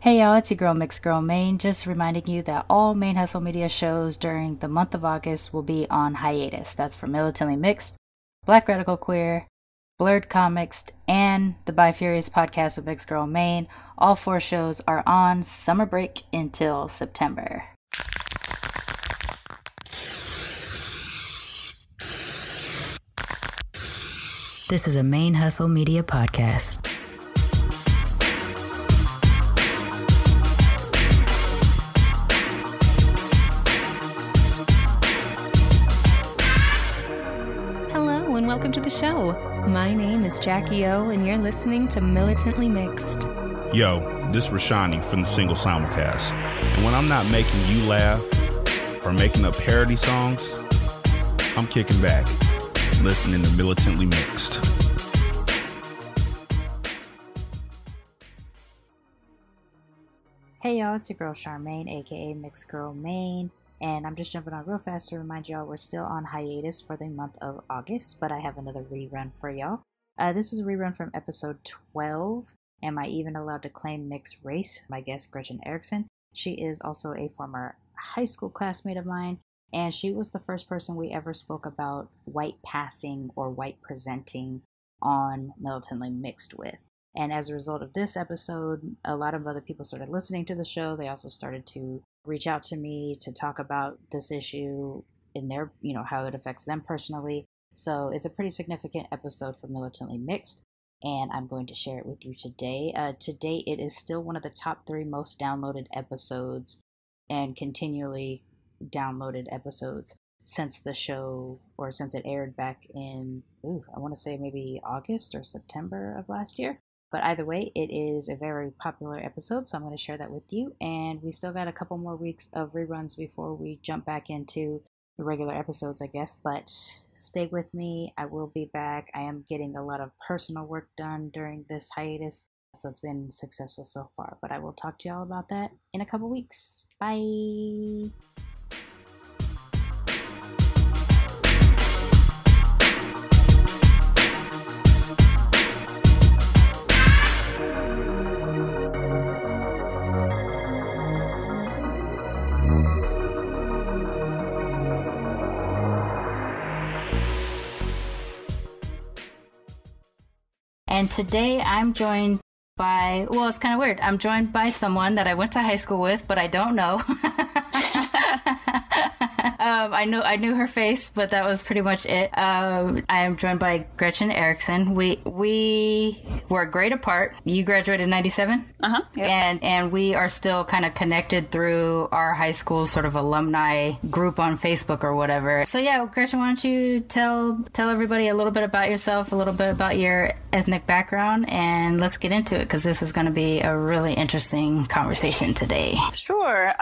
Hey y'all, it's your girl Mixed Girl Mane, just reminding you that all ManeHustle media shows during the month of August will be on hiatus. That's for Militantly Mixed, Black Radical Queer, Blurred Comics, and the Bi Furious podcast with Mixed Girl Mane. All 4 shows are on summer break until September. This is a ManeHustle media podcast. And welcome to the show. My name is Jackie O, and you're listening to Militantly Mixed. Yo, this is Sharmane from the Single Simulcast. And when I'm not making you laugh or making up parody songs, I'm kicking back, listening to Militantly Mixed. Hey y'all, it's your girl Sharmane, aka Mixed Girl Mane. And I'm just jumping on real fast to remind y'all we're still on hiatus for the month of August, but I have another rerun for y'all. This is a rerun from episode 12. Am I even allowed to claim mixed race? My guest, Gretchen Erickson. She is also a former high school classmate of mine, and she was the first person we ever spoke about white passing or white presenting on Militantly Mixed with. And as a result of this episode, a lot of other people started listening to the show. They also started to reach out to me to talk about this issue in their, how it affects them personally. So it's a pretty significant episode for Militantly Mixed, and I'm going to share it with you today. To date, it is still one of the top 3 most downloaded episodes and continually downloaded episodes since the show, or since it aired back in, I want to say maybe August or September of last year. But either way, it is a very popular episode, so I'm going to share that with you. And we still got a couple more weeks of reruns before we jump back into the regular episodes, I guess. But stay with me. I will be back. I am getting a lot of personal work done during this hiatus, so it's been successful so far. But I will talk to y'all about that in a couple weeks. Bye! And today I'm joined by, it's kind of weird. I'm joined by someone that I went to high school with, but I don't know. I knew her face, but that was pretty much it. I am joined by Gretchen Erickson. We were a grade apart. You graduated in 97? Uh-huh. Yep. And we are still kind of connected through our high school sort of alumni group on Facebook or whatever. So yeah, Gretchen, why don't you tell everybody a little bit about yourself, a little bit about your ethnic background, and let's get into it, because this is going to be a really interesting conversation today. Sure.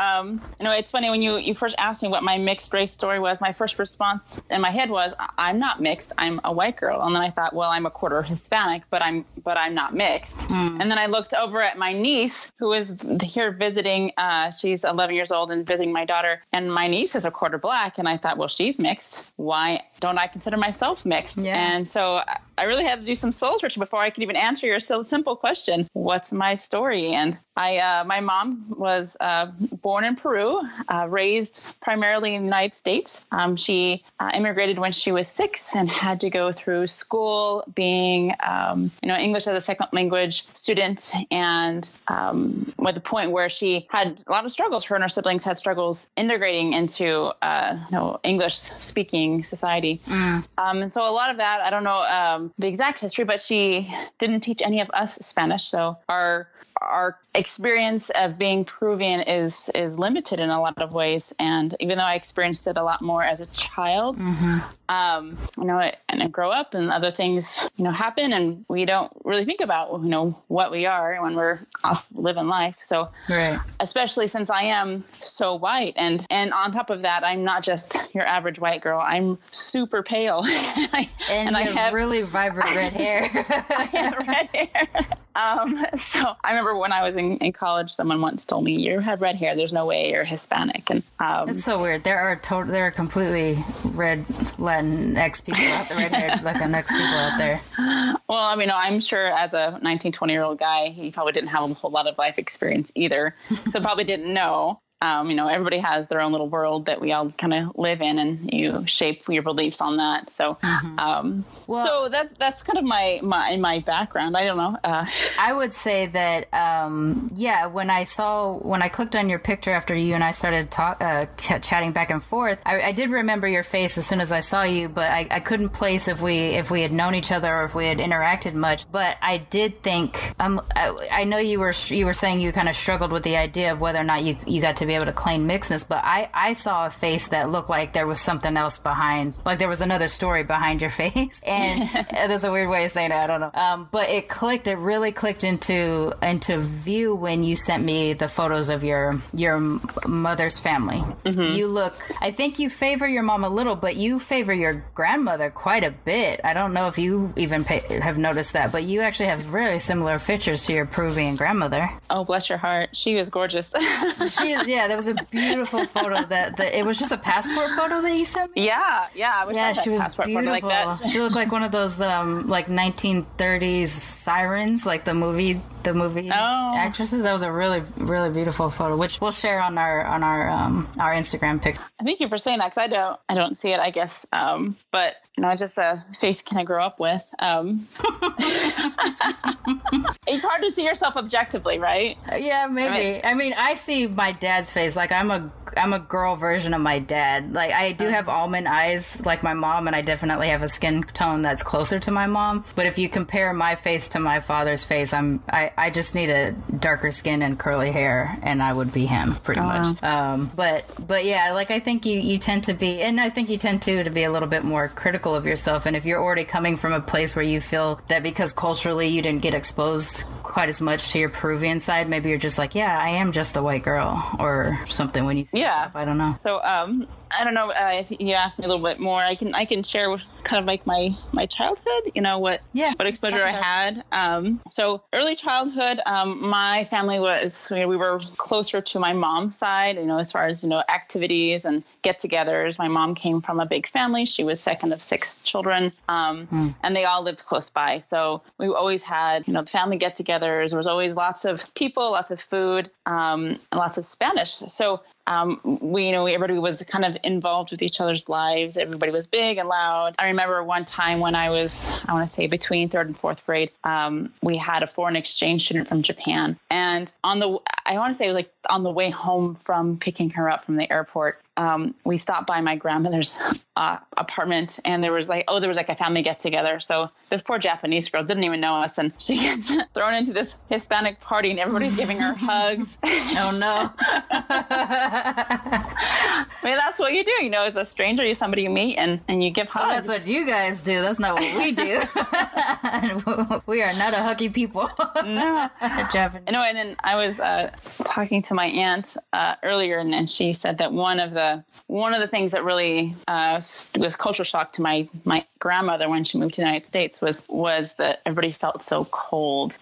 It's funny when you first asked me what my mixed race story was, my first response in my head was, I'm not mixed, I'm a white girl. And then I thought, well, I'm a quarter Hispanic, but I'm not mixed. And then I looked over at my niece, who is here visiting. She's 11 years old and visiting my daughter, and my niece is a quarter Black. And I thought, well, she's mixed. Why don't I consider myself mixed? Yeah. And so I really had to do some soul searching before I could even answer your simple question, what's my story? And my mom was born in Peru, raised primarily in the United States. She immigrated when she was 6 and had to go through school being, English as a second language student, and at the point where she had a lot of struggles. Her and her siblings had struggles integrating into English speaking society. And so a lot of that, I don't know the exact history, but she didn't teach any of us Spanish. So our experience of being Peruvian is limited in a lot of ways. And even though I experienced it a lot more as a child, and I grow up and other things, happen, and we don't really think about, what we are when we're off living life. So, right. Especially since I am so white, and on top of that, I'm not just your average white girl. I'm super pale. I have really vibrant red hair. I have red hair. So I remember when I was in college, someone once told me, "You have red hair. There's no way you're Hispanic." And it's so weird. There are completely red Latinx people out there, red-haired Latinx people out there. Well, I mean, I'm sure as a 19, 20-year-old guy, he probably didn't have a whole lot of life experience either. So probably didn't know. Everybody has their own little world that we all kind of live in, and you shape your beliefs on that. So, so that's kind of my background. I don't know. I would say that, when I clicked on your picture after you and I started chatting back and forth, I did remember your face as soon as I saw you, but I couldn't place if we had known each other or if we had interacted much. But I did think, I know you were saying you kind of struggled with the idea of whether or not you got to be able to claim mixedness, but I saw a face that looked like there was something else behind, like there was another story behind your face. And there's a weird way of saying it, I don't know. But it really clicked into view when you sent me the photos of your mother's family. You look, I think you favor your mom a little, but you favor your grandmother quite a bit. I don't know if you even have noticed that, but you actually have really similar features to your Peruvian grandmother. Oh, bless your heart. She was gorgeous. That was a beautiful photo. That it was just a passport photo that you sent me. Yeah. I wish I had she was passport beautiful. Photo like that. She looked like one of those like 1930s sirens, like the movie actresses. That was a really, really beautiful photo, which we'll share on our Instagram picture. Thank you for saying that, because I don't see it, I guess. But just a face can I grow up with. It's hard to see yourself objectively, right? Yeah, maybe. I mean, I see my dad's face. Like I'm a girl version of my dad. Like I do have almond eyes like my mom, and I definitely have a skin tone that's closer to my mom. But if you compare my face to my father's face, I just need a darker skin and curly hair, and I would be him pretty much. But yeah, like I think you tend to be, and I think you tend to be a little bit more critical of yourself. And if you're already coming from a place where you feel that because culturally you didn't get exposed quite as much to your Peruvian side, maybe you're just like, yeah, I am just a white girl or something when you see yourself. I don't know. So I don't know if you asked me a little bit more. I can share kind of like my childhood. What exposure I had. So early childhood, my family was we were closer to my mom's side. As far as activities and get-togethers. My mom came from a big family. She was second of 6 children, and they all lived close by. So we always had family get-togethers. There was always lots of people, lots of food, and lots of Spanish. So everybody was kind of involved with each other's lives. Everybody was big and loud. I remember one time when I want to say between 3rd and 4th grade, we had a foreign exchange student from Japan. And I want to say it was like on the way home from picking her up from the airport, we stopped by my grandmother's apartment, and there was like a family get together. So this poor Japanese girl didn't even know us, and she gets thrown into this Hispanic party, and everybody's giving her hugs. Oh no! I mean, that's what you do. As a stranger, you're somebody you meet, and you give hugs. Oh, that's what you guys do. That's not what we do. We are not a huggy people. No, Japanese. And then I was talking to my aunt earlier, and she said that one of the things that really was cultural shock to my grandmother when she moved to the United States was that everybody felt so cold,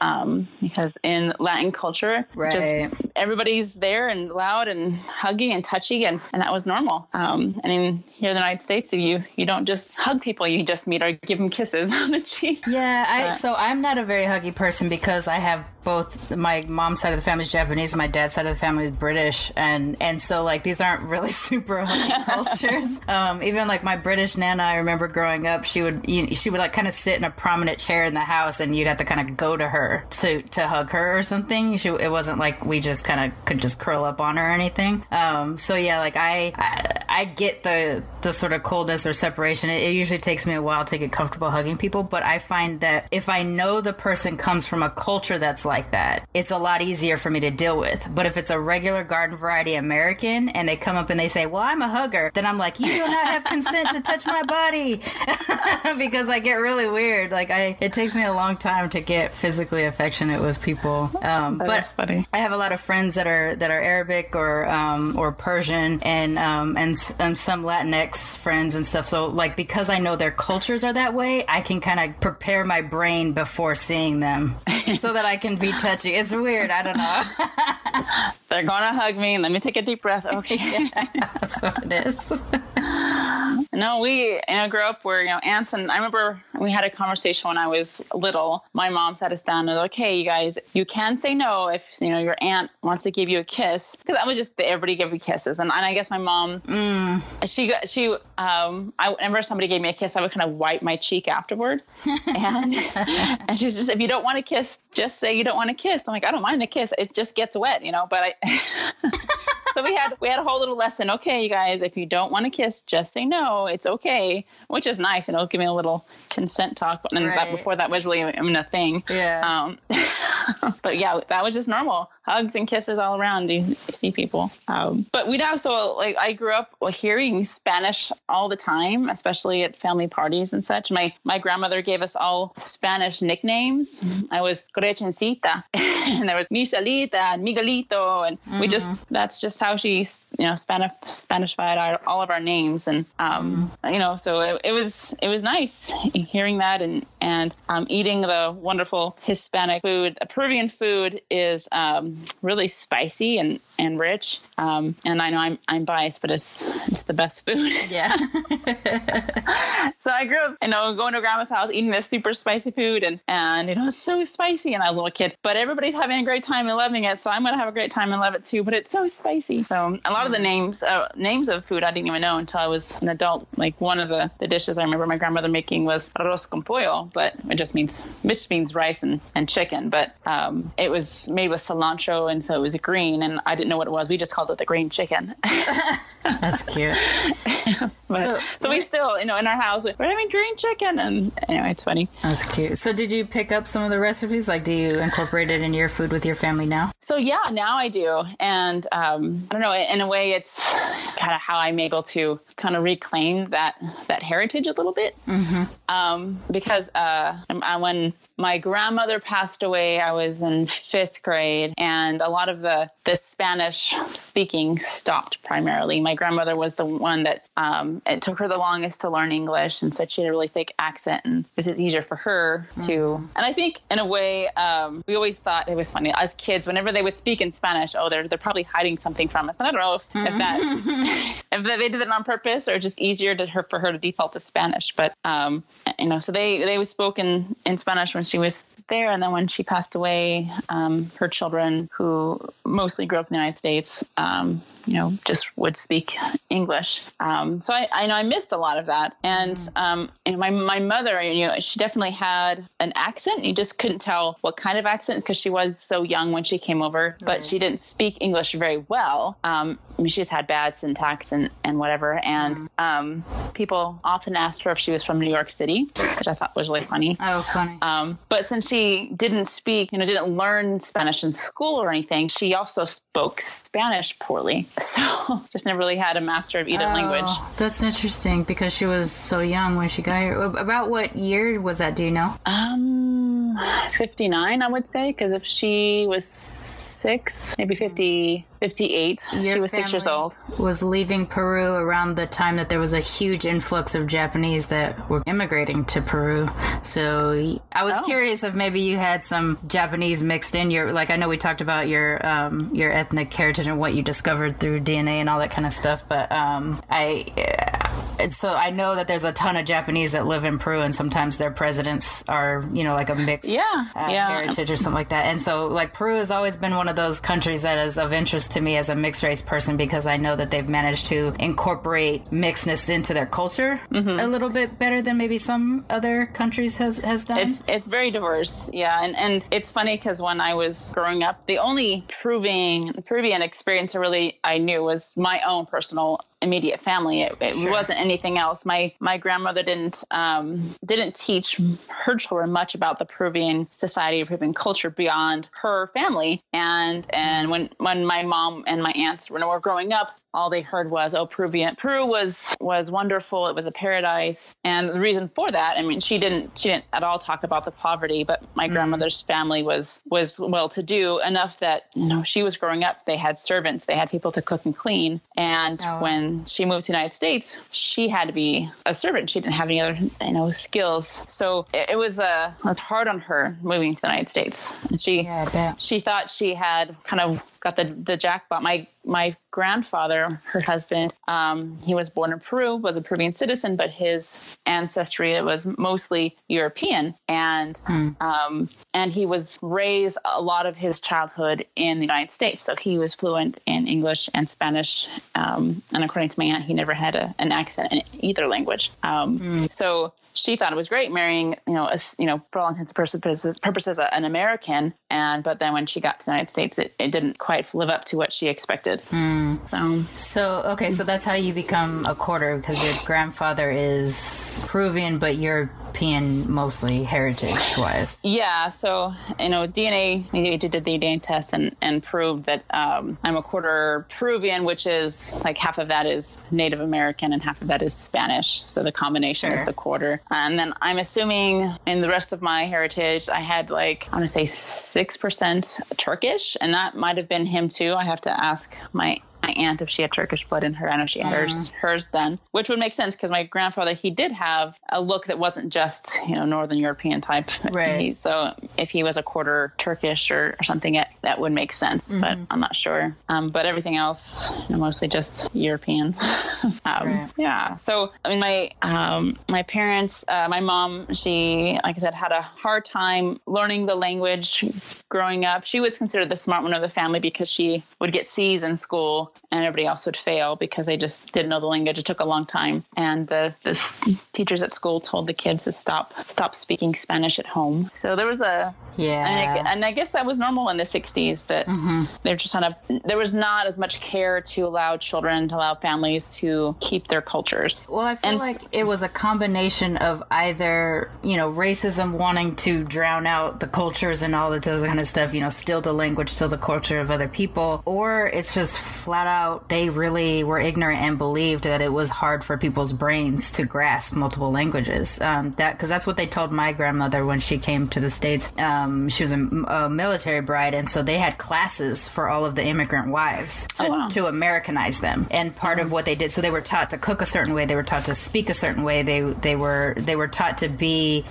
because in Latin culture, just everybody's there and loud and huggy and touchy, and that was normal. And in here in the United States, you don't just hug people you just meet or give them kisses on the cheek. Yeah, so I'm not a very huggy person because I have both my mom's side of the family is Japanese and my dad's side of the family is British, and so like these aren't really super huggy cultures. Even like my British nana, I remember growing up, she would like kind of sit in a prominent chair in the house, and you'd have to kind of go to her to hug her or something. It wasn't like we just kind of could just curl up on her or anything. So yeah, like I get the sort of coldness or separation. It usually takes me a while to get comfortable hugging people, but I find that if I know the person comes from a culture that's like that, it's a lot easier for me to deal with. But if it's a regular garden variety American and they come up and they say, well, I'm a hugger, then I'm like, you do not have consent to touch my body. Because I get really weird. Like it takes me a long time to get physically affectionate with people. But funny. I have a lot of friends that are Arabic or Persian and some Latinx friends and stuff. So like because I know their cultures are that way, I can kind of prepare my brain before seeing them so that I can be touchy. It's weird. I don't know. they're gonna hug me. Let me take a deep breath. Okay. Yeah, that's what it is. No, we grew up where, aunts, and I remember we had a conversation when I was little. My mom sat us down and was like, hey, you guys, you can say no if, your aunt wants to give you a kiss. Because that was just everybody give you kisses. And I guess my mom, whenever somebody gave me a kiss, I would kind of wipe my cheek afterward. And she was just, if you don't want to kiss, just say you don't want to kiss. I'm like, I don't mind the kiss. It just gets wet, but So we had a whole little lesson. Okay, you guys, if you don't want to kiss, just say no. It's okay, which is nice. Give me a little consent talk. And right. Before that was really a thing. Yeah. But yeah, that was just normal. Hugs and kisses all around. You see people. But we'd also, I grew up hearing Spanish all the time, especially at family parties and such. My grandmother gave us all Spanish nicknames. I was Gretchencita, and there was Michelita and Miguelito, and that's just how she, Spanish-fied all of our names. And, so it was nice hearing that and eating the wonderful Hispanic food. Peruvian food is, really spicy and rich. And I know I'm biased, but it's the best food. Yeah. So I grew up, going to grandma's house, eating this super spicy food and it's so spicy. And I was a little kid, but everybody's having a great time and loving it. So I'm going to have a great time and love it too, but it's so spicy. So a lot of the names of food I didn't even know until I was an adult. Like one of the dishes I remember my grandmother making was arroz con pollo, but which means rice and chicken. But it was made with cilantro, and so it was green, and I didn't know what it was. We just called it the green chicken. That's cute. So we still, in our house, we're having green chicken, and anyway, it's funny. That's cute. So did you pick up some of the recipes? Like, do you incorporate it in your food with your family now? So yeah, now I do. And I don't know, in a way, it's kind of how I'm able to kind of reclaim that heritage a little bit. Because when my grandmother passed away, I was in 5th grade, and a lot of the Spanish speaking stopped primarily. My grandmother was the one that it took her the longest to learn English, and so she had a really thick accent, and it was just easier for her to. And I think in a way, we always thought it was funny as kids whenever they would speak in Spanish. Oh, they're probably hiding something from us. And I don't know if they did it on purpose or just easier for her to default to Spanish. But so they spoke in Spanish when she was there, and then when she passed away, her children, who mostly grew up in the United States, just would speak English. So I know I missed a lot of that. And, my mother, she definitely had an accent. You just couldn't tell what kind of accent because she was so young when she came over, but she didn't speak English very well. She just had bad syntax and whatever. And people often asked her if she was from New York City, which I thought was really funny. Oh, funny. But since she didn't speak, didn't learn Spanish in school or anything, she also spoke Spanish poorly. So just never really had a master of either language. That's interesting because she was so young when she got here. About what year was that? Do you know? 59, I would say, because if she was 6, maybe 58, she was 6 years old. Was leaving Peru around the time that there was a huge influx of Japanese that were immigrating to Peru. So I was curious if maybe you had some Japanese mixed in your, I know we talked about your ethnic heritage and what you discovered through DNA and all that kind of stuff, but so I know that there's a ton of Japanese that live in Peru, and sometimes their presidents are, like a mixed heritage or something like that. And so, Peru has always been one of those countries that is of interest to me as a mixed race person because I know that they've managed to incorporate mixedness into their culture a little bit better than maybe some other countries has done. It's very diverse, and it's funny because when I was growing up, the only Peruvian experience I knew was my own personal immediate family. It wasn't anything else. My grandmother didn't teach her children much about the Peruvian society, Peruvian culture beyond her family. And when my mom and my aunts were growing up, all they heard was, Peru was wonderful. It was a paradise. And the reason for that, she didn't at all talk about the poverty, but my grandmother's family was well-to-do enough that, she was growing up, they had servants, they had people to cook and clean. And when she moved to the United States, she had to be a servant. She didn't have any other, skills. So it was hard on her moving to the United States. And she thought she had kind of got the jackpot. My grandfather, her husband, he was born in Peru, was a Peruvian citizen, but his ancestry was mostly European, and he was raised a lot of his childhood in the United States. So he was fluent in English and Spanish, and according to my aunt, he never had an accent in either language. So she thought it was great marrying, for all intents and purposes, an American. But then when she got to the United States, it didn't quite live up to what she expected. So that's how you become a quarter, because your grandfather is Peruvian, but European mostly heritage-wise. Yeah. So, DNA, we did the DNA test and proved that I'm a quarter Peruvian, which is like half of that is Native American and half of that is Spanish. So the combination is the quarter. And then I'm assuming in the rest of my heritage, I had I want to say 6% Turkish, and that might have been him too. I have to ask my aunt if she had Turkish blood in her. I know she had hers done, which would make sense because my grandfather, he did have a look that wasn't just, Northern European type. Right. So if he was a quarter Turkish or something, that would make sense, but I'm not sure. But everything else, mostly just European. Right. Yeah. So, my parents, my mom, she, like I said, had a hard time learning the language growing up. She was considered the smart one of the family because she would get C's in school and everybody else would fail because they just didn't know the language. It took a long time. And the teachers at school told the kids to stop speaking Spanish at home. So there was and I guess that was normal in the 60s, that they're just there was not as much care to allow families to keep their cultures. Well, I feel like it was a combination of either, racism wanting to drown out the cultures and all of those kind of stuff, steal the language, steal the culture of other people, or it's just flat out, they really were ignorant and believed that it was hard for people's brains to grasp multiple languages. Because that's what they told my grandmother when she came to the States. She was a military bride, and so they had classes for all of the immigrant wives to Americanize them. And part of what they did, so they were taught to cook a certain way, they were taught to speak a certain way, they were taught to be,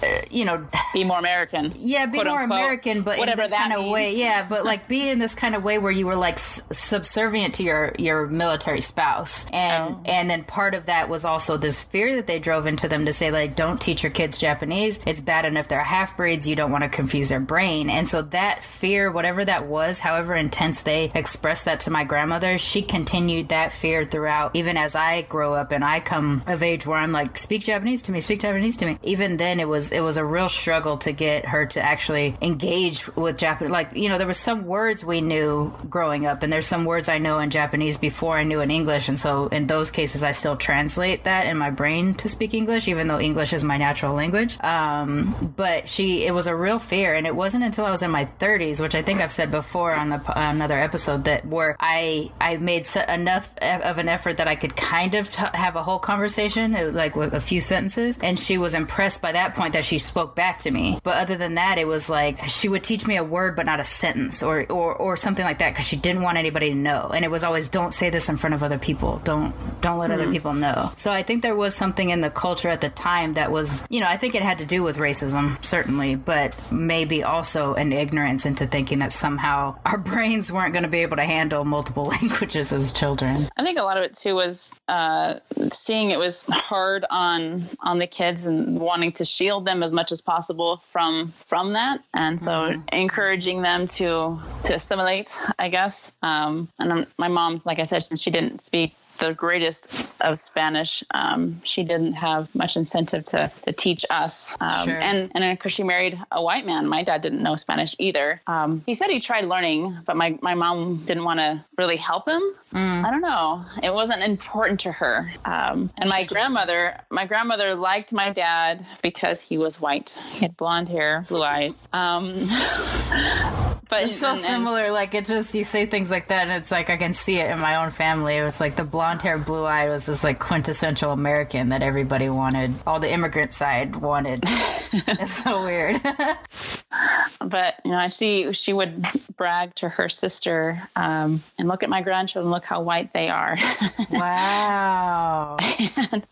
be more American. Yeah, be more American, but in this kind of way. Yeah, but be in this kind of way where you were subservient to your military spouse. And then part of that was also this fear that they drove into them to say, don't teach your kids Japanese. It's bad enough they're half-breeds. You don't want to confuse their brain. And so that fear, whatever that was, however intense they expressed that to my grandmother, she continued that fear throughout, even as I grow up and I come of age where I'm like, speak Japanese to me. Even then, it was a real struggle to get her to actually engage with Japanese. There was some words we knew growing up, and there's some words I know in Japanese before I knew in English, and so in those cases I still translate that in my brain to speak English, even though English is my natural language. But it was a real fear, and it wasn't until I was in my 30s, which I think I've said before on another episode, that where I made enough of an effort that I could kind of have a whole conversation, with a few sentences, and she was impressed by that point that she spoke back to me. But other than that, it was she would teach me a word but not a sentence or something like that, because she didn't want anybody to know. And it was always, don't say this in front of other people. Don't let other people know. So I think there was something in the culture at the time that was, I think it had to do with racism, certainly, but maybe also an ignorance into thinking that somehow our brains weren't going to be able to handle multiple languages as children. I think a lot of it too was seeing it was hard on the kids and wanting to shield them as much as possible from that. And so encouraging them to assimilate, I guess. And my mom's, like I said, since she didn't speak the greatest of Spanish, she didn't have much incentive to teach us. Sure. And of course, she married a white man. My dad didn't know Spanish either. He said he tried learning, but my mom didn't want to really help him. I don't know. It wasn't important to her. And my grandmother liked my dad because he was white. He had blonde hair, blue eyes. But it's so similar. It just, you say things like that, and it's I can see it in my own family. It's the blonde hair, blue eye was this quintessential American that everybody wanted. All the immigrant side wanted. It's so weird. But she would brag to her sister, and look at my grandchildren, look how white they are. Wow.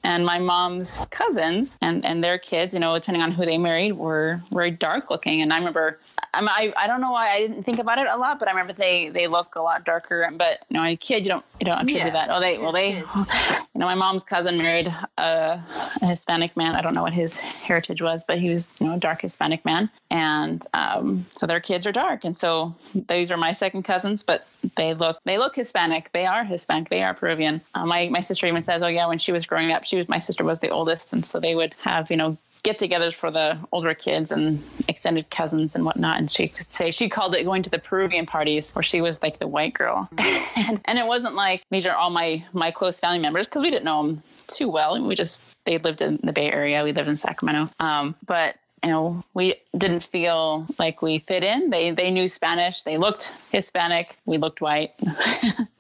and my mom's cousins and their kids, depending on who they married, were very dark looking. And I remember, I don't know why I didn't think about it a lot, but I remember they look a lot darker. But a kid, you don't attribute that. My mom's cousin married a Hispanic man. I don't know what his heritage was, but he was a dark Hispanic man, and so their kids are dark, and so these are my second cousins, but they look Hispanic. They are Hispanic. They are Peruvian. My sister even says, when she was growing up, my sister was the oldest, and so they would have get-togethers for the older kids and extended cousins and whatnot. And she could say she called it going to the Peruvian parties, where she was like the white girl. and it wasn't like these are all my close family members, because we didn't know them too well. And they lived in the Bay Area. We lived in Sacramento. But we didn't feel like we fit in. They knew Spanish. They looked Hispanic. We looked white.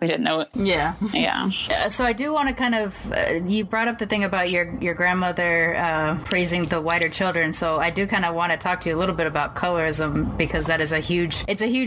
We didn't know it. Yeah. Yeah. So I do want to kind of, you brought up the thing about your grandmother praising the whiter children. So I do kind of want to talk to you a little bit about colorism, because that is a huge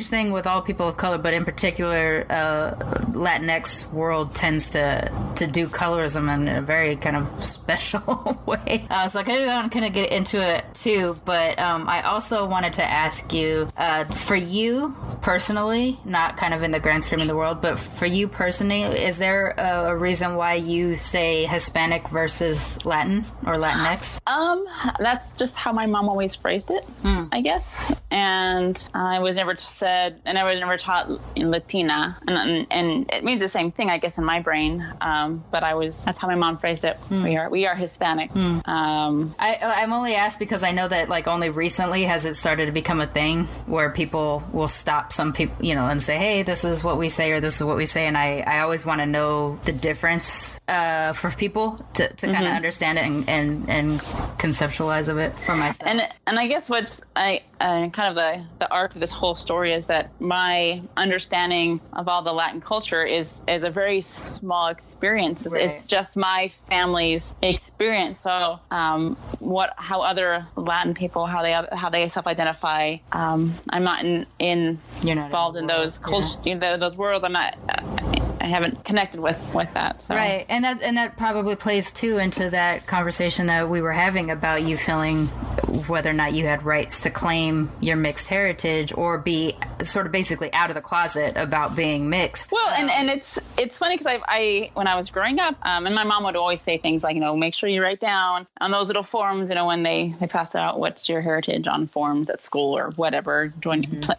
thing with all people of color, but in particular, Latinx world tends to do colorism in a very kind of special way. So I kind of get into it too. But I also wanted to ask you, for you personally, not kind of in the grand scheme of the world, but for you personally, is there a reason why you say Hispanic versus Latin or Latinx? That's just how my mom always phrased it, I guess. And I was never taught Latina, and it means the same thing, I guess, in my brain. But that's how my mom phrased it. We are Hispanic. I'm only asked because I know that only recently has it started to become a thing where people will stop some people, and say, hey, this is what we say, or this is what we say. And I always want to know the difference for people to kind of understand it and conceptualize of it for myself. And I guess what's kind of the arc of this whole story is that my understanding of all the Latin culture is a very small experience. Right. It's just my family's experience. So how other Latin people, how they self-identify, I'm not involved in those cultures, those worlds. I haven't connected with that. So. Right. And that probably plays too into that conversation that we were having about you feeling whether or not you had rights to claim your mixed heritage or be sort of basically out of the closet about being mixed. Well, and it's funny because I when I was growing up, and my mom would always say things like, make sure you write down on those little forms, when they pass out, what's your heritage on forms at school or whatever,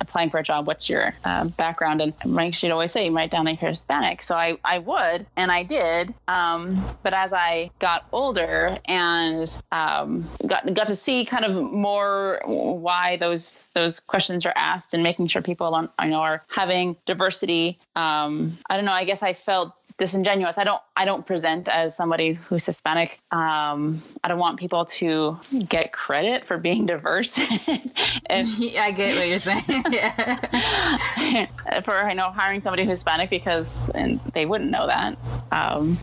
applying for a job, what's your background? And she'd always say, write down that you're Hispanic. So I would, and I did. But as I got older and got to see kind of more why those questions are asked and making sure people are having diversity. I don't know. I guess I felt disingenuous. I don't present as somebody who's Hispanic. I don't want people to get credit for being diverse. Yeah, I get what you're saying. Yeah. For hiring somebody who's Hispanic because they wouldn't know that.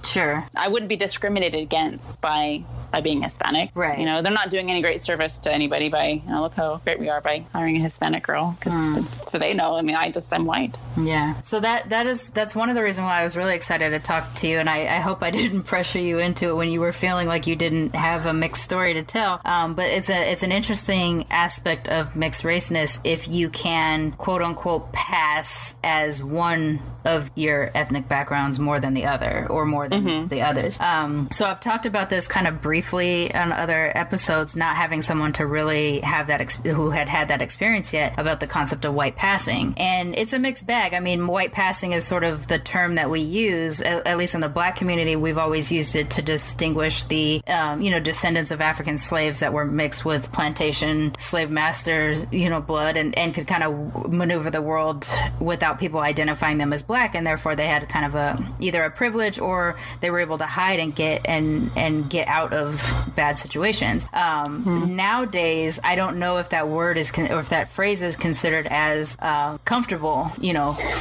Sure. I wouldn't be discriminated against by being Hispanic. Right. They're not doing any great service to anybody by look how great we are by hiring a Hispanic girl because so they know. I'm white. Yeah. So that's one of the reasons why I was really excited to talk to you, and I hope I didn't pressure you into it when you were feeling like you didn't have a mixed story to tell. But it's an interesting aspect of mixed raceness if you can quote unquote pass as one of your ethnic backgrounds more than the other or more than the others. So I've talked about this kind of briefly on other episodes, not having someone to really have that who had that experience yet about the concept of white passing. And it's a mixed bag. White passing is sort of the term that we use, at least in the Black community. We've always used it to distinguish the, descendants of African slaves that were mixed with plantation slave masters, blood and could kind of maneuver the world without people identifying them as Black, and therefore they had kind of either a privilege or they were able to hide and get out of bad situations. Nowadays, I don't know if that word is or if that phrase is considered as comfortable,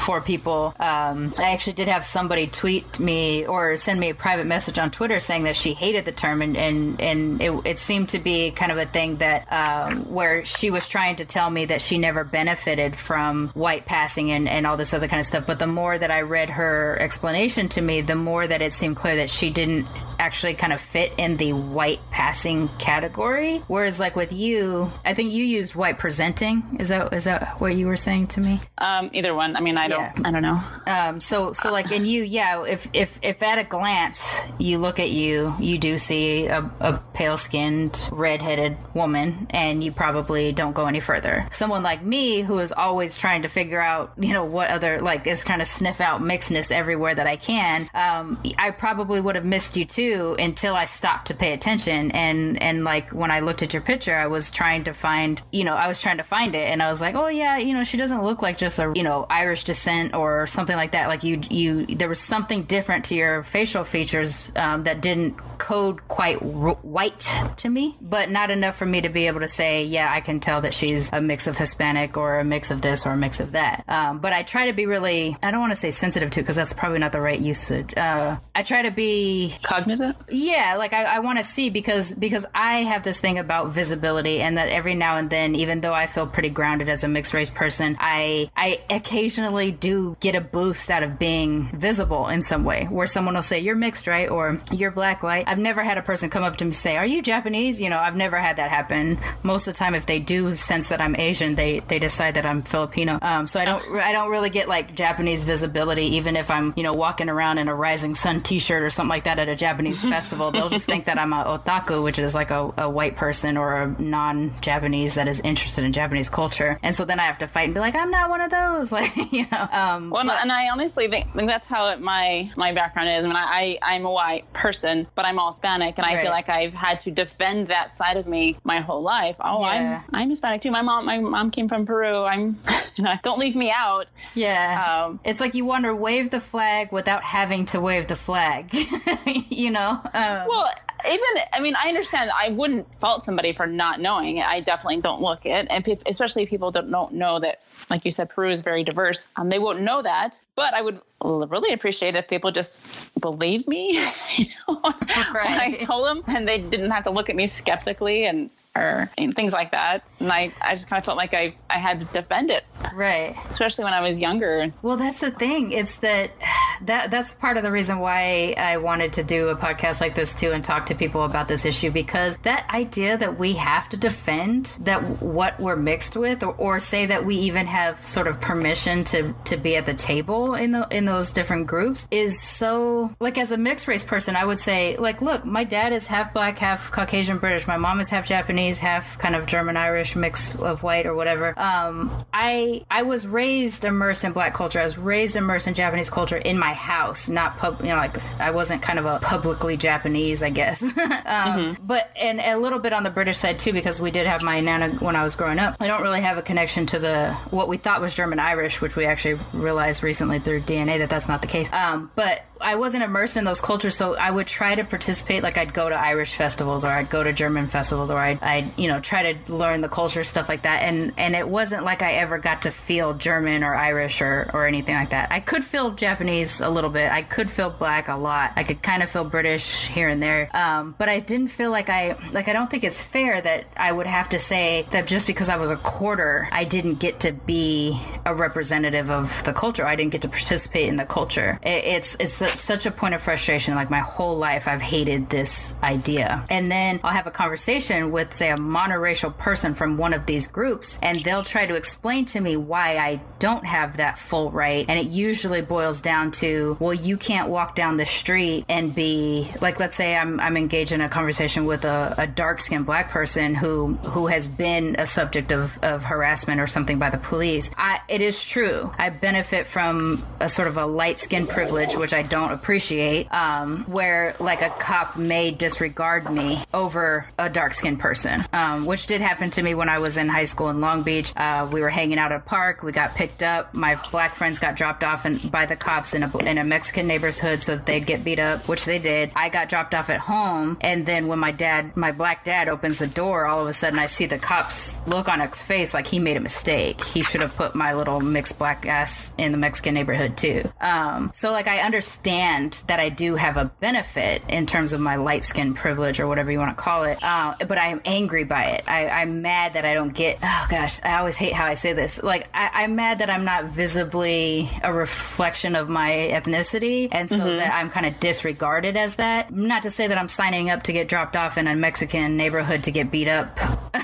for people. I actually did have somebody tweet me or send me a private message on Twitter saying that she hated the term, and it seemed to be kind of a thing that where she was trying to tell me that she never benefited from white passing and all this other kind of stuff. But the more that I read her explanation to me, the more that it seemed clear that she didn't actually kind of fit in the white passing category. Whereas like with you, I think you used white presenting. Is that what you were saying to me? Either one. I mean, I don't know. So like in you, if at a glance you look at you do see a pale-skinned, red-headed woman, and you probably don't go any further. Someone like me, who is always trying to figure out, what other, like, is kind of sniff out mixedness everywhere that I can, I probably would have missed you too until I stopped to pay attention. And like when I looked at your picture, I was trying to find it, and I was like, oh yeah, she doesn't look like just a, Irish descent or something like that. Like there was something different to your facial features that didn't code quite white to me, but not enough for me to be able to say, yeah, I can tell that she's a mix of Hispanic or a mix of this or a mix of that. But I try to be really, I don't want to say sensitive to, because that's probably not the right usage. I try to be cognizant. Yeah, like I want to see, because I have this thing about visibility, and that every now and then, even though I feel pretty grounded as a mixed race person, I occasionally do get a boost out of being visible in some way, where someone will say, you're mixed, right? Or you're black, white. I've never had a person come up to me and say, are you Japanese? I've never had that happen. Most of the time, if they do sense that I'm Asian, they decide that I'm Filipino. So I don't really get like Japanese visibility, even if I'm, walking around in a Rising Sun t-shirt or something like that at a Japanese festival. They'll just think that I'm a otaku, which is like a white person or a non-Japanese that is interested in Japanese culture. And so then I have to fight and be like, I'm not one of those. Like, and I honestly think that's how my background is. I mean, I'm a white person, but I'm all Hispanic, and I feel like I've had to defend that side of me my whole life. I'm Hispanic too. My mom came from Peru. Don't leave me out. Yeah. It's like you want to wave the flag without having to wave the flag. Well, I understand. I wouldn't fault somebody for not knowing. I definitely don't look it, and especially if people don't know that, like you said, Peru is very diverse. They won't know that, but I would really appreciate if people just believe me, when I told them, and they didn't have to look at me skeptically or things like that. And I just kind of felt like I had to defend it. Right. Especially when I was younger. Well, that's the thing. It's that's part of the reason why I wanted to do a podcast like this too, and talk to people about this issue, because that idea that we have to defend that what we're mixed with, or say that we even have sort of permission to be at the table in those different groups, is so, like, as a mixed race person, I would say, like, look, my dad is half black, half Caucasian British. My mom is half Japanese, half kind of German Irish, mix of white or whatever. I was raised immersed in black culture. I was raised immersed in Japanese culture in my house, not like I wasn't kind of a publicly Japanese, I guess. But and a little bit on the British side too, because we did have my nana when I was growing up. I don't really have a connection to what we thought was German Irish, which we actually realized recently through DNA that that's not the case. But I wasn't immersed in those cultures, so I would try to participate. Like, I'd go to Irish festivals, or I'd go to German festivals, or I'd try to learn the culture, stuff like that. And it wasn't like I ever got to feel German or Irish or anything like that. I could feel Japanese a little bit. I could feel black a lot. I could kind of feel British here and there. But I didn't feel like I don't think it's fair that I would have to say that just because I was a quarter, I didn't get to be a representative of the culture. I didn't get to participate in the culture. It's such a point of frustration. Like, my whole life I've hated this idea. And then I'll have a conversation with, say, a monoracial person from one of these groups, and they'll try to explain to me why I don't have that full right. And it usually boils down to, well, you can't walk down the street and be like, let's say I'm engaged in a conversation with a dark-skinned black person who has been a subject of harassment or something by the police. It is true. I benefit from a sort of a light-skinned privilege, which I don't appreciate, where like a cop may disregard me over a dark-skinned person, which did happen to me when I was in high school in Long Beach. We were hanging out at a park. We got picked up. My black friends got dropped off by the cops in a Mexican neighborhood so that they'd get beat up, which they did. I got dropped off at home, and then when my black dad opens the door, all of a sudden I see the cops look on his face like he made a mistake. He should have put my little mixed black ass in the Mexican neighborhood too. So like I understand that I do have a benefit in terms of my light skin privilege or whatever you want to call it. But I am angry by it. I'm mad that I don't get, oh gosh, I always hate how I say this. Like I'm mad that I'm not visibly a reflection of my ethnicity. And so that I'm kind of disregarded as that. Not to say that I'm signing up to get dropped off in a Mexican neighborhood to get beat up,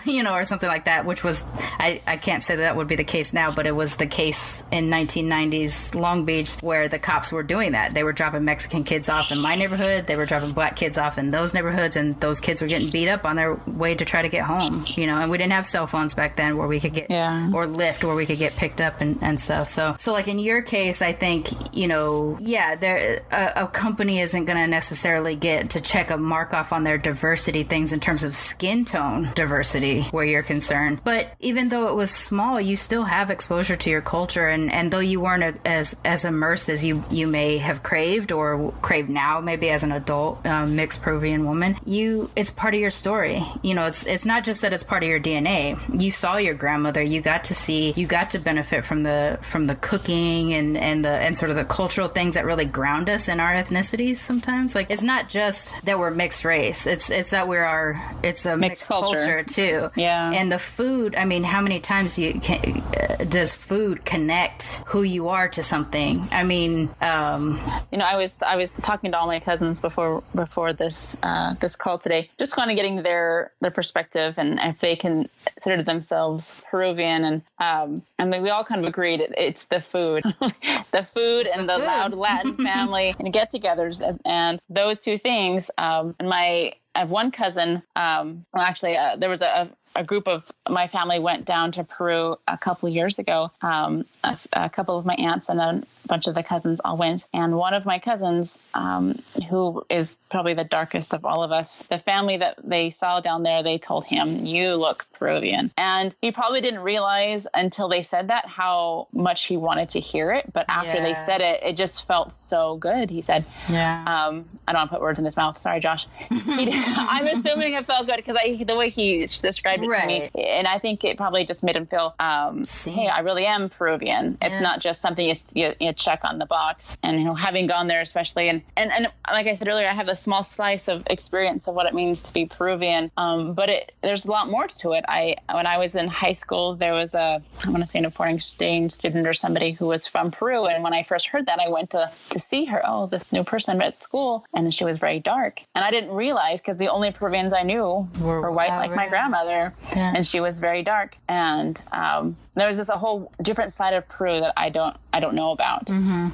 you know, or something like that, which was, I can't say that would be the case now, but it was the case in 1990s Long Beach where the cops were doing that. They were dropping Mexican kids off in my neighborhood. They were dropping black kids off in those neighborhoods, and those kids were getting beat up on their way to try to get home, you know, and we didn't have cell phones back then where we could get, or Lyft where we could get picked up and stuff. So like in your case, I think, you know, a company isn't going to necessarily get to check a mark off on their diversity things in terms of skin tone diversity where you're concerned. But even though it was small, you still have exposure to your culture. And though you weren't as immersed as you may have craved or crave now, maybe as an adult mixed Peruvian woman, it's part of your story. You know, it's not just that it's part of your DNA. You saw your grandmother, you got to benefit from the cooking and sort of the cultural things that really ground us in our ethnicities sometimes. Like it's not just that we're mixed race. It's that it's a mixed culture too. Yeah. And the food, I mean, how many times does food connect who you are to something? I mean, you know, I was talking to all my cousins before this call today, just kind of getting their perspective and if they consider themselves Peruvian, and we all kind of agreed it's the food, and the loud Latin family and get-togethers, and those two things. And I have one cousin. There was a group of my family went down to Peru a couple of years ago. A couple of my aunts and a bunch of the cousins all went. And one of my cousins, who is probably the darkest of all of us, the family that they saw down there, they told him, "You look Peruvian." And he probably didn't realize until they said that how much he wanted to hear it. But after they said it, it just felt so good. He said, I don't want to put words in his mouth. Sorry, Josh. I'm assuming it felt good because the way he described it to me. And I think it probably just made him feel, hey, I really am Peruvian. It's not just something you check on the box. And, you know, having gone there especially, and like I said earlier, I have a small slice of experience of what it means to be Peruvian. But there's a lot more to it. When I was in high school, there was I want to say an foreign exchange student or somebody who was from Peru. And when I first heard that, I went to see her. Oh, this new person at school. And she was very dark. And I didn't realize because the only Peruvians I knew were white, like my grandmother. Yeah. And she was very dark. And there was a whole different side of Peru that I don't know about. Mm-hmm.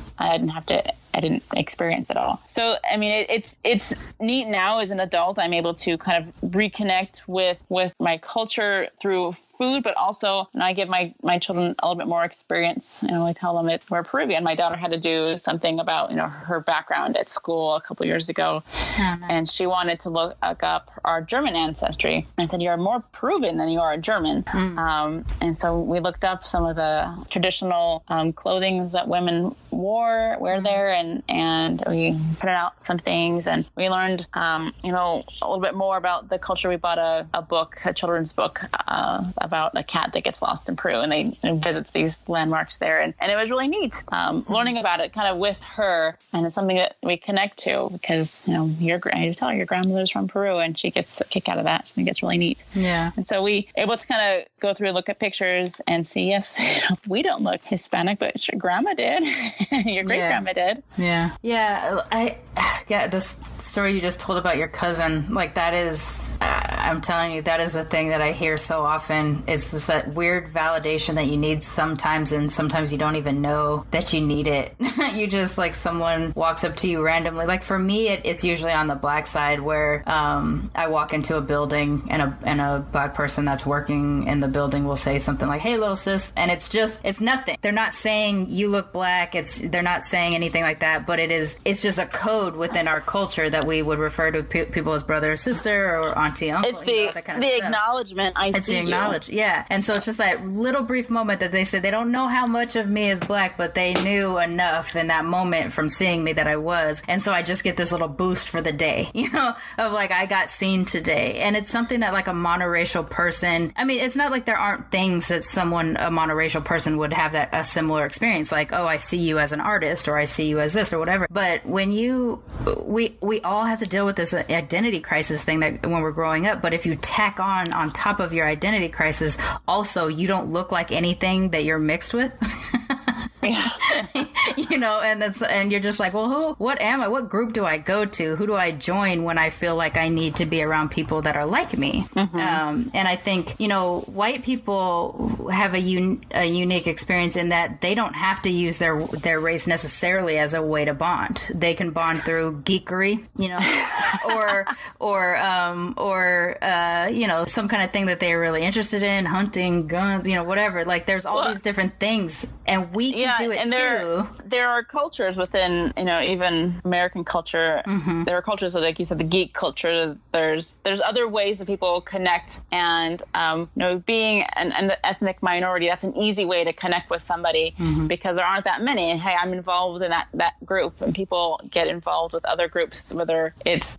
I didn't experience it all. So, I mean, it's neat now as an adult. I'm able to kind of reconnect with my culture through food, but also I give my children a little bit more experience. You know, I tell them that we're Peruvian. My daughter had to do something about, you know, her background at school a couple years ago. Oh, nice. And she wanted to look up our German ancestry. And I said, "You're more Peruvian than you are German." Mm. And so we looked up some of the traditional clothing that women wear there, and we printed out some things, and we learned, you know, a little bit more about the culture. We bought a children's book about a cat that gets lost in Peru, and they visits these landmarks there, and it was really neat learning about it kind of with her, and it's something that we connect to because, you know, you tell her your grandmother's from Peru, and she gets a kick out of that. I think it's really neat. Yeah. And so we able to kind of go through and look at pictures and see, yes, we don't look Hispanic, but your grandma did. Your great grandma did. Yeah. I the story you just told about your cousin, like that is, I'm telling you, that is the thing that I hear so often. It's just that weird validation that you need sometimes, and sometimes you don't even know that you need it. You just, like, someone walks up to you randomly. Like for me, it's usually on the black side where I walk into a building and a black person that's working in the building will say something like, "Hey, little sis," and it's nothing. They're not saying you look black. They're not saying anything like that, but it's just a code within our culture that we would refer to people as brother or sister or auntie, uncle. it's the acknowledgement. It's the acknowledge, yeah. And so it's just that little brief moment that they said they don't know how much of me is black, but they knew enough in that moment from seeing me that I was. And so I just get this little boost for the day, you know, of like, I got seen today. And it's something that like a monoracial person, I mean, it's not like there aren't things that a monoracial person would have that a similar experience, like, oh, I see you as an artist, or I see you as this or whatever. But when we all have to deal with this identity crisis thing that when we're growing up. But if you tack on top of your identity crisis, also you don't look like anything that you're mixed with. Yeah. You know, and you're just like, well, what am I? What group do I go to? Who do I join when I feel like I need to be around people that are like me? Mm-hmm. And I think, you know, white people have a unique experience in that they don't have to use their race necessarily as a way to bond. They can bond through geekery, you know, or you know, some kind of thing that they're really interested in, hunting, guns, you know, whatever. Like there's all these different things, and we can do it and too. There are cultures within, you know, even American culture. Mm-hmm. There are cultures, like you said, the geek culture. There's other ways that people connect, and you know, being an ethnic minority, that's an easy way to connect with somebody because there aren't that many. And hey, I'm involved in that group, and people get involved with other groups, whether it's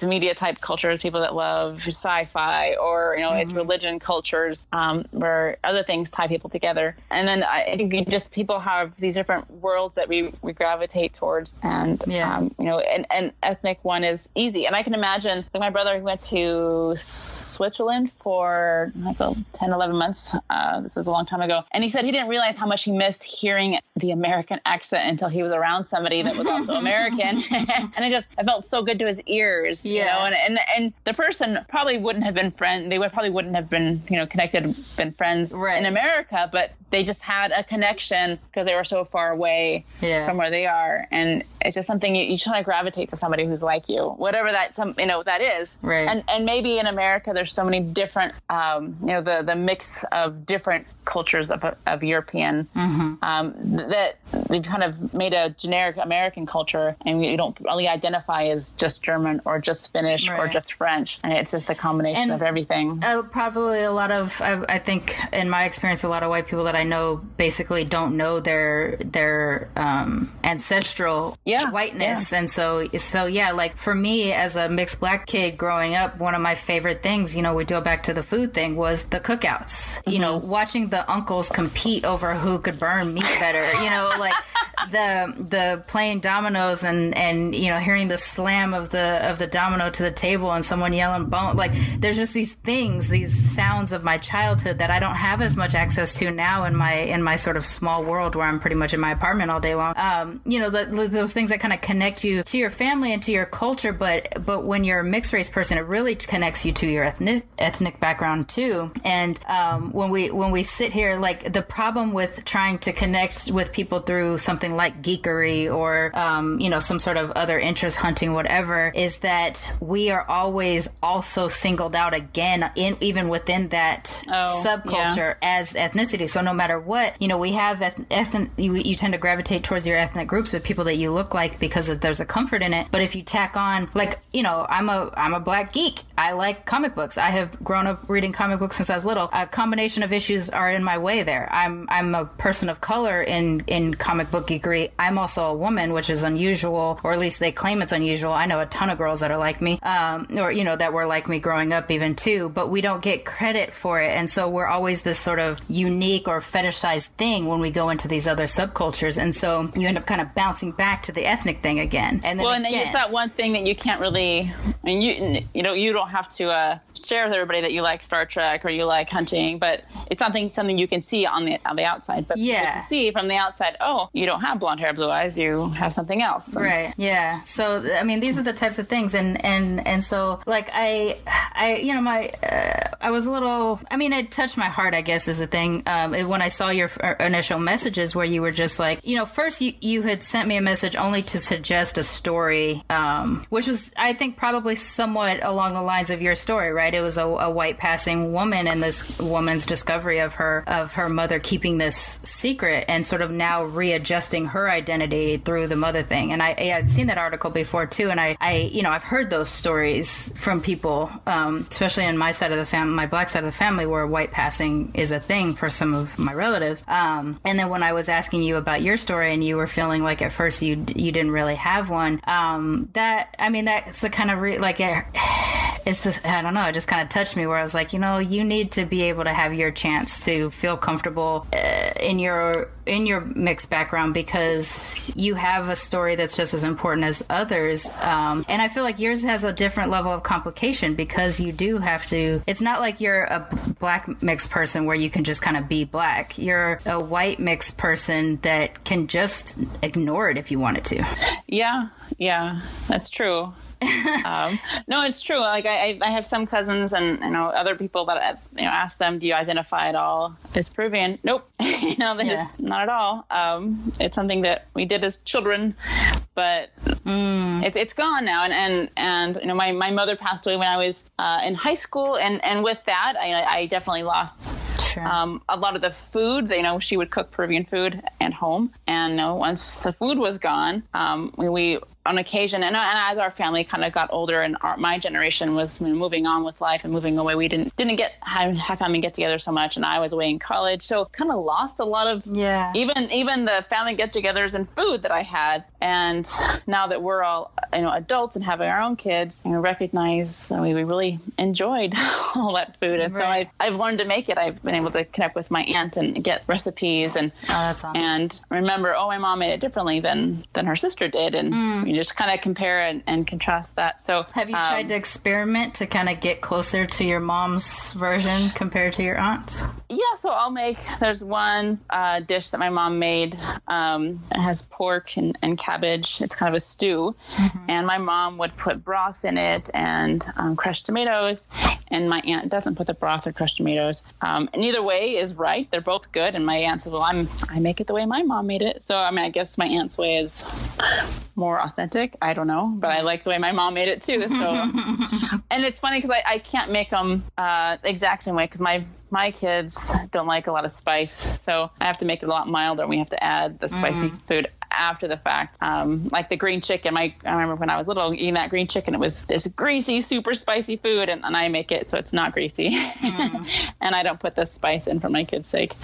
media type cultures, people that love sci-fi, or you know, it's religion cultures where other things tie people together. And then I think people have these different worlds that we gravitate towards, and you know, and ethnic one is easy. And I can imagine, like my brother went to Switzerland for like 10, 11 months. This was a long time ago, and he said he didn't realize how much he missed hearing the American accent until he was around somebody that was also American. And I felt so good to his ears, you know, and the person probably wouldn't have been probably wouldn't have been, you know, connected, been friends in America, but they just had a connection because they were so far away from where they are. And it's just something you try to gravitate to somebody who's like you, whatever that is. Right. And maybe in America, there's so many different, you know, the mix of different cultures of European, that we've kind of made a generic American culture, and you don't really identify as just German or just Finnish or just French. And it's just a combination of everything. Probably a lot of, I think in my experience, a lot of white people that I know basically don't know their ancestral whiteness. And so like for me as a mixed black kid growing up, one of my favorite things, you know, we go back to the food thing, was the cookouts, you know, watching the uncles compete over who could burn meat better, you know, like the playing dominoes and you know, hearing the slam of the domino to the table and someone yelling bone. Like there's just these things, these sounds of my childhood that I don't have as much access to now in my sort of small world where I'm pretty much in my apartment all day long. You know, those things that kind of connect you to your family and to your culture, but when you're a mixed race person, it really connects you to your ethnic background too. And when we sit here, like the problem with trying to connect with people through something like geekery or you know, some sort of other interest hunting, whatever, is that we are always also singled out again even within that subculture as ethnicity. So no matter what, you know, we have you tend to gravitate towards your ethnic groups with people that you look like because there's a comfort in it. But if you tack on, like, you know, I'm a black geek. I like comic books. I have grown up reading comic books since I was little. A combination of issues are in my way there. I'm a person of color in comic book geekery. I'm also a woman, which is unusual, or at least they claim it's unusual. I know a ton of girls that are like me, or, you know, that were like me growing up even too, but we don't get credit for it. And so we're always this sort of unique or fetishized thing when we go into these other subcultures. And so you end up kind of bouncing back to the ethnic thing again. And then and it's that one thing that you can't really, I mean, you don't have to share with everybody that you like Star Trek or you like hunting, but it's something you can see on the outside. But you can see from the outside, oh, you don't have blonde hair, blue eyes, you have something else. Right. Yeah. So, I mean, these are the types of things. And so, like, I you know, I was a little, I mean, it touched my heart, I guess, is the thing. When I saw your initial messages where you were just like, you know, first you had sent me a message only to suggest a story, which was, I think, probably somewhat along the lines of your story, right? It was a white passing woman and this woman's discovery of her mother keeping this secret and sort of now readjusting finding her identity through the mother thing. And I had seen that article before too. And I've heard those stories from people, especially in my side of the family, my Black side of the family, where white passing is a thing for some of my relatives. And then when I was asking you about your story and you were feeling like at first you didn't really have one, that's a kind of it's just, I don't know, it just kind of touched me where I was like, you need to be able to have your chance to feel comfortable in your mixed background, because you have a story that's just as important as others. And I feel like yours has a different level of complication, because you do have to, it's not like you're a Black mixed person where you can just kind of be Black. You're a white mixed person that can just ignore it if you wanted to. Yeah, that's true. No, it's true. Like I have some cousins and other people that ask them, do you identify at all as Peruvian? Nope. They just not at all. It's something that we did as children, but it's gone now. And my mother passed away when I was in high school, and with that I definitely lost a lot of the food. She would cook Peruvian food at home, and once the food was gone, we on occasion, and as our family kind of got older and my generation was moving on with life and moving away, we didn't get have family get together so much, and I was away in college, so kind of lost a lot of even the family get-togethers and food that I had. And now that we're all adults and having our own kids, I recognize that we really enjoyed all that food, and so I've learned to make it. I've been able to connect with my aunt and get recipes, and that's awesome. And remember, my mom made it differently than her sister did, and you just kind of compare and contrast that. So have you tried to experiment to kind of get closer to your mom's version compared to your aunt's? Yeah, so there's one dish that my mom made. It has pork and cabbage. It's kind of a stew. And my mom would put broth in it and crushed tomatoes. And my aunt doesn't put the broth or crushed tomatoes. And either way is right. They're both good. And my aunt said, well, I make it the way my mom made it. So, I guess my aunt's way is more authentic. I don't know, but I like the way my mom made it too. So, and it's funny because I can't make them the exact same way, because my kids don't like a lot of spice. So I have to make it a lot milder, and we have to add the spicy food after the fact. Like the green chicken, I remember when I was little eating that green chicken, it was this greasy, super spicy food, and I make it so it's not greasy. And I don't put the spice in for my kids' sake.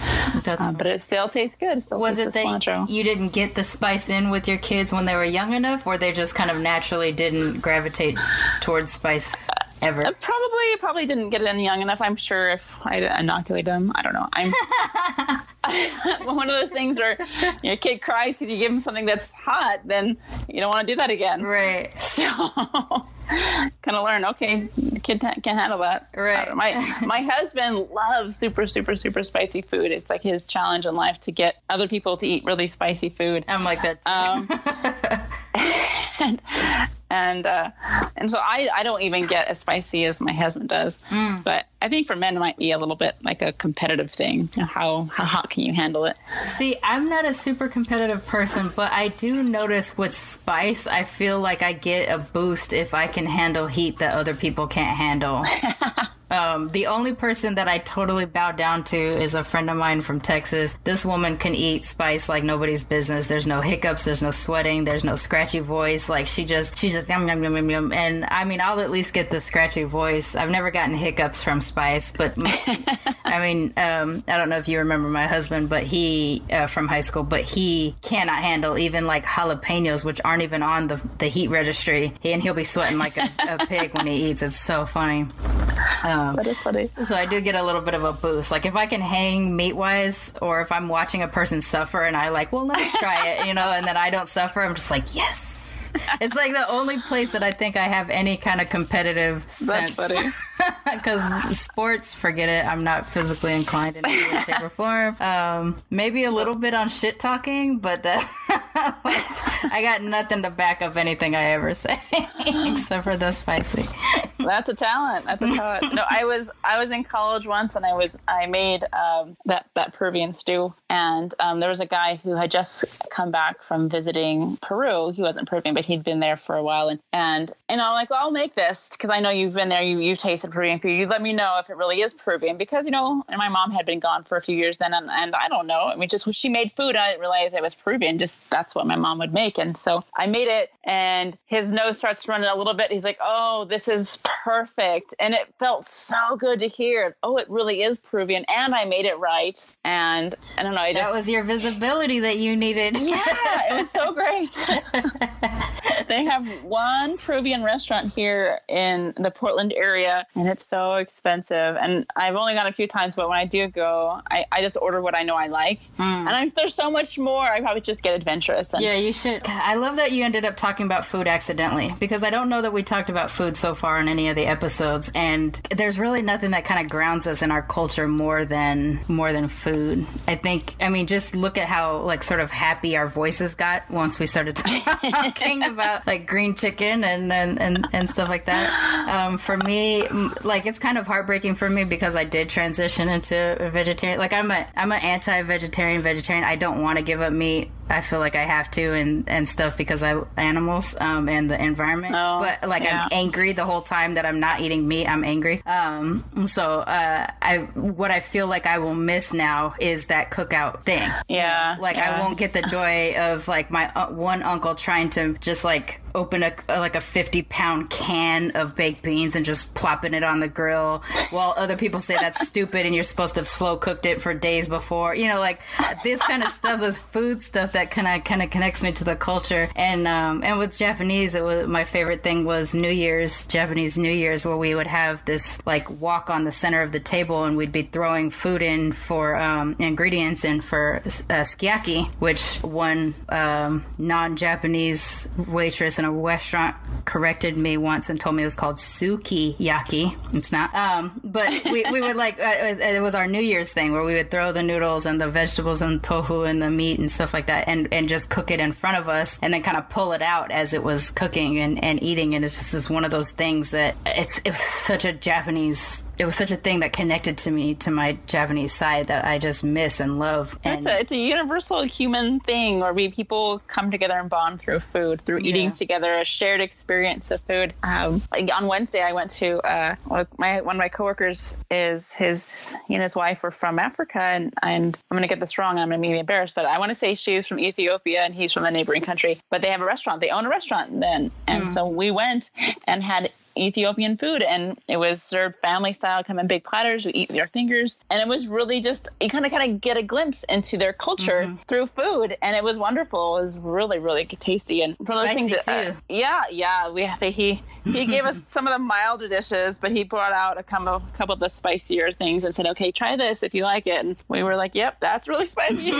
But it still tastes good. Was it that you didn't get the spice in with your kids when they were young enough, or they just kind of naturally didn't gravitate towards spice ever? Probably didn't get it in young enough. I'm sure if I inoculate them, I don't know. I'm one of those things where your kid cries because you give him something that's hot, then you don't want to do that again. Right. So kind of learn, okay, the kid can't handle that. Right. My husband loves super, super, super spicy food. It's like his challenge in life to get other people to eat really spicy food. I'm like that too. And so I don't even get as spicy as my husband does. But I think for men it might be a little bit like a competitive thing. How hot can you handle it? See, I'm not a super competitive person, but I do notice with spice, I feel like I get a boost if I can handle heat that other people can't handle. The only person that I totally bow down to is a friend of mine from Texas. This woman can eat spice like nobody's business. There's no hiccups, there's no sweating, there's no scratchy voice. Like she just yum, yum, yum, yum, yum. And I'll at least get the scratchy voice. I've never gotten hiccups from spice, but I don't know if you remember my husband, but he from high school, but he cannot handle even like jalapenos, which aren't even on the heat registry. He'll be sweating like a pig when he eats. It's so funny. That is funny. So I do get a little bit of a boost. Like if I can hang meat-wise, or if I'm watching a person suffer and I like, well, let me try it, and then I don't suffer, I'm just like, yes. It's like the only place that I think I have any kind of competitive sense. That's funny. Because sports, forget it. I'm not physically inclined in any way, shape, or form. Maybe a little bit on shit talking, but I got nothing to back up anything I ever say except for the spicy. That's a talent. That's a talent. No, I was in college once, and I made that Peruvian stew, and there was a guy who had just come back from visiting Peru. He wasn't Peruvian, but he'd been there for a while, and I'm like, well, I'll make this because I know you've been there. You've tasted Peruvian food. You let me know if it really is Peruvian, because and my mom had been gone for a few years then, and I don't know. I mean, just when she made food, I didn't realize it was Peruvian. Just that's what my mom would make, and so I made it, and his nose starts running a little bit. He's like, "Oh, this is perfect," and it felt so good to hear. Oh, it really is Peruvian, and I made it right. And I don't know. That was your visibility that you needed. Yeah, it was so great. They have one Peruvian restaurant here in the Portland area, and it's so expensive. And I've only gone a few times, but when I do go, I just order what I know I like. And there's so much more. I probably just get adventurous. Yeah, you should. I love that you ended up talking about food accidentally, because I don't know that we talked about food so far in any of the episodes. And there's really nothing that kind of grounds us in our culture more than food. I mean, just look at how like sort of happy our voices got once we started talking about like green chicken and stuff like that. For me, like it's kind of heartbreaking for me because I did transition into a vegetarian. Like I'm an anti-vegetarian vegetarian. I don't want to give up meat. I feel like I have to and stuff because animals and the environment. But like I'm angry the whole time that I'm not eating meat. I'm angry. So what I feel like I will miss now is that cookout thing. Yeah. Like I won't get the joy of like my one uncle trying to just like open a 50-pound can of baked beans and just plopping it on the grill, while other people say that's stupid and you're supposed to have slow cooked it for days before. Like this kind of stuff, this food stuff that kind of connects me to the culture. And with Japanese, my favorite thing was Japanese New Year's, where we would have this like walk on the center of the table, and we'd be throwing food in for ingredients and for sukiyaki, which one non-Japanese waitress in a restaurant corrected me once and told me it was called sukiyaki. It's not. But we would like it was our New Year's thing where we would throw the noodles and the vegetables and tofu and the meat and stuff like that and just cook it in front of us and then kind of pull it out as it was cooking and eating. And it's just one of those things that it was such a thing that connected to me, to my Japanese side, that I just miss and love. And it's a universal human thing where people come together and bond through food, through eating together, a shared experience of food. Like on Wednesday, I went to one of my coworkers his wife were from Africa, and I'm going to get this wrong. I'm going to be embarrassed, but I want to say she was from Ethiopia and he's from a neighboring country. But they have a restaurant. They own a restaurant then, and so we went and had Ethiopian food, and it was served family style, come in big platters. We eat with our fingers, and it was really just you kind of get a glimpse into their culture through food, and it was wonderful. It was really, really tasty, and for those things too. He gave us some of the milder dishes, but he brought out a couple of the spicier things and said, "Okay, try this if you like it." And we were like, "Yep, that's really spicy."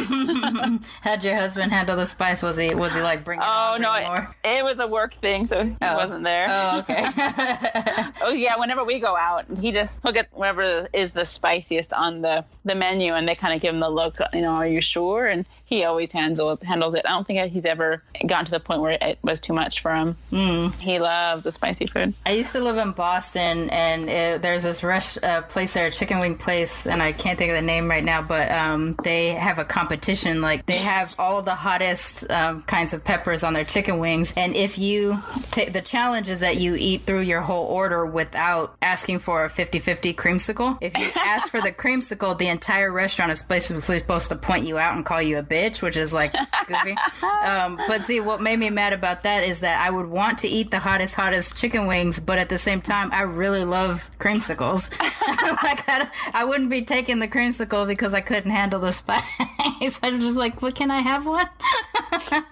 How'd your husband handle the spice? Was he like bringing? More? It was a work thing, so he wasn't there. Oh, okay. Oh yeah, whenever we go out, he'll get whatever is the spiciest on the menu, and they kind of give him the look, are you sure? And he always handles it. I don't think he's ever gotten to the point where it was too much for him. He loves the spicy food. I used to live in Boston, and there's this place there, a chicken wing place, and I can't think of the name right now, but they have a competition. Like they have all the hottest kinds of peppers on their chicken wings, and if you the challenge is that you eat through your whole order without asking for a 50-50 creamsicle. If you ask for the creamsicle, the entire restaurant is basically supposed to point you out and call you a bitch, which is like goofy. But see, what made me mad about that is that I would want to eat the hottest chicken wings, but at the same time, I really love creamsicles. Like I wouldn't be taking the creamsicle because I couldn't handle the spice. I'm just like, well, can I have one?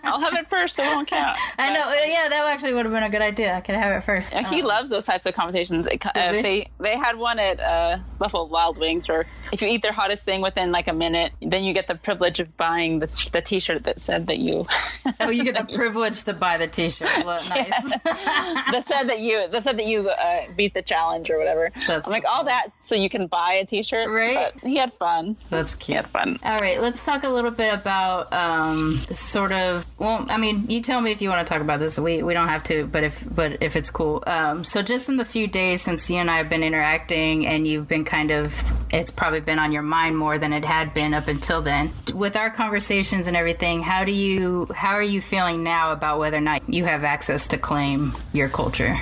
I'll have it first, so it won't count. I know. Yeah, that actually would have been a good idea. I could have it first. Yeah, he loves those types of competitions. They had one at Buffalo Wild Wings, where if you eat their hottest thing within like a minute, then you get the privilege of buying the T-shirt that said that you. Oh, you get the privilege to buy the T-shirt. Well, nice. Yes. That said that you beat the challenge or whatever. I'm like, all that so you can buy a T-shirt. Right. But he had fun. That's cute. He had fun. All right, let's talk a little bit about sort sort of, well, I mean, you tell me if you want to talk about this. We don't have to, but if it's cool. So just in the few days since you and I have been interacting, and you've been kind of, it's probably been on your mind more than it had been up until then. With our conversations and everything, how are you feeling now about whether or not you have access to claim your culture?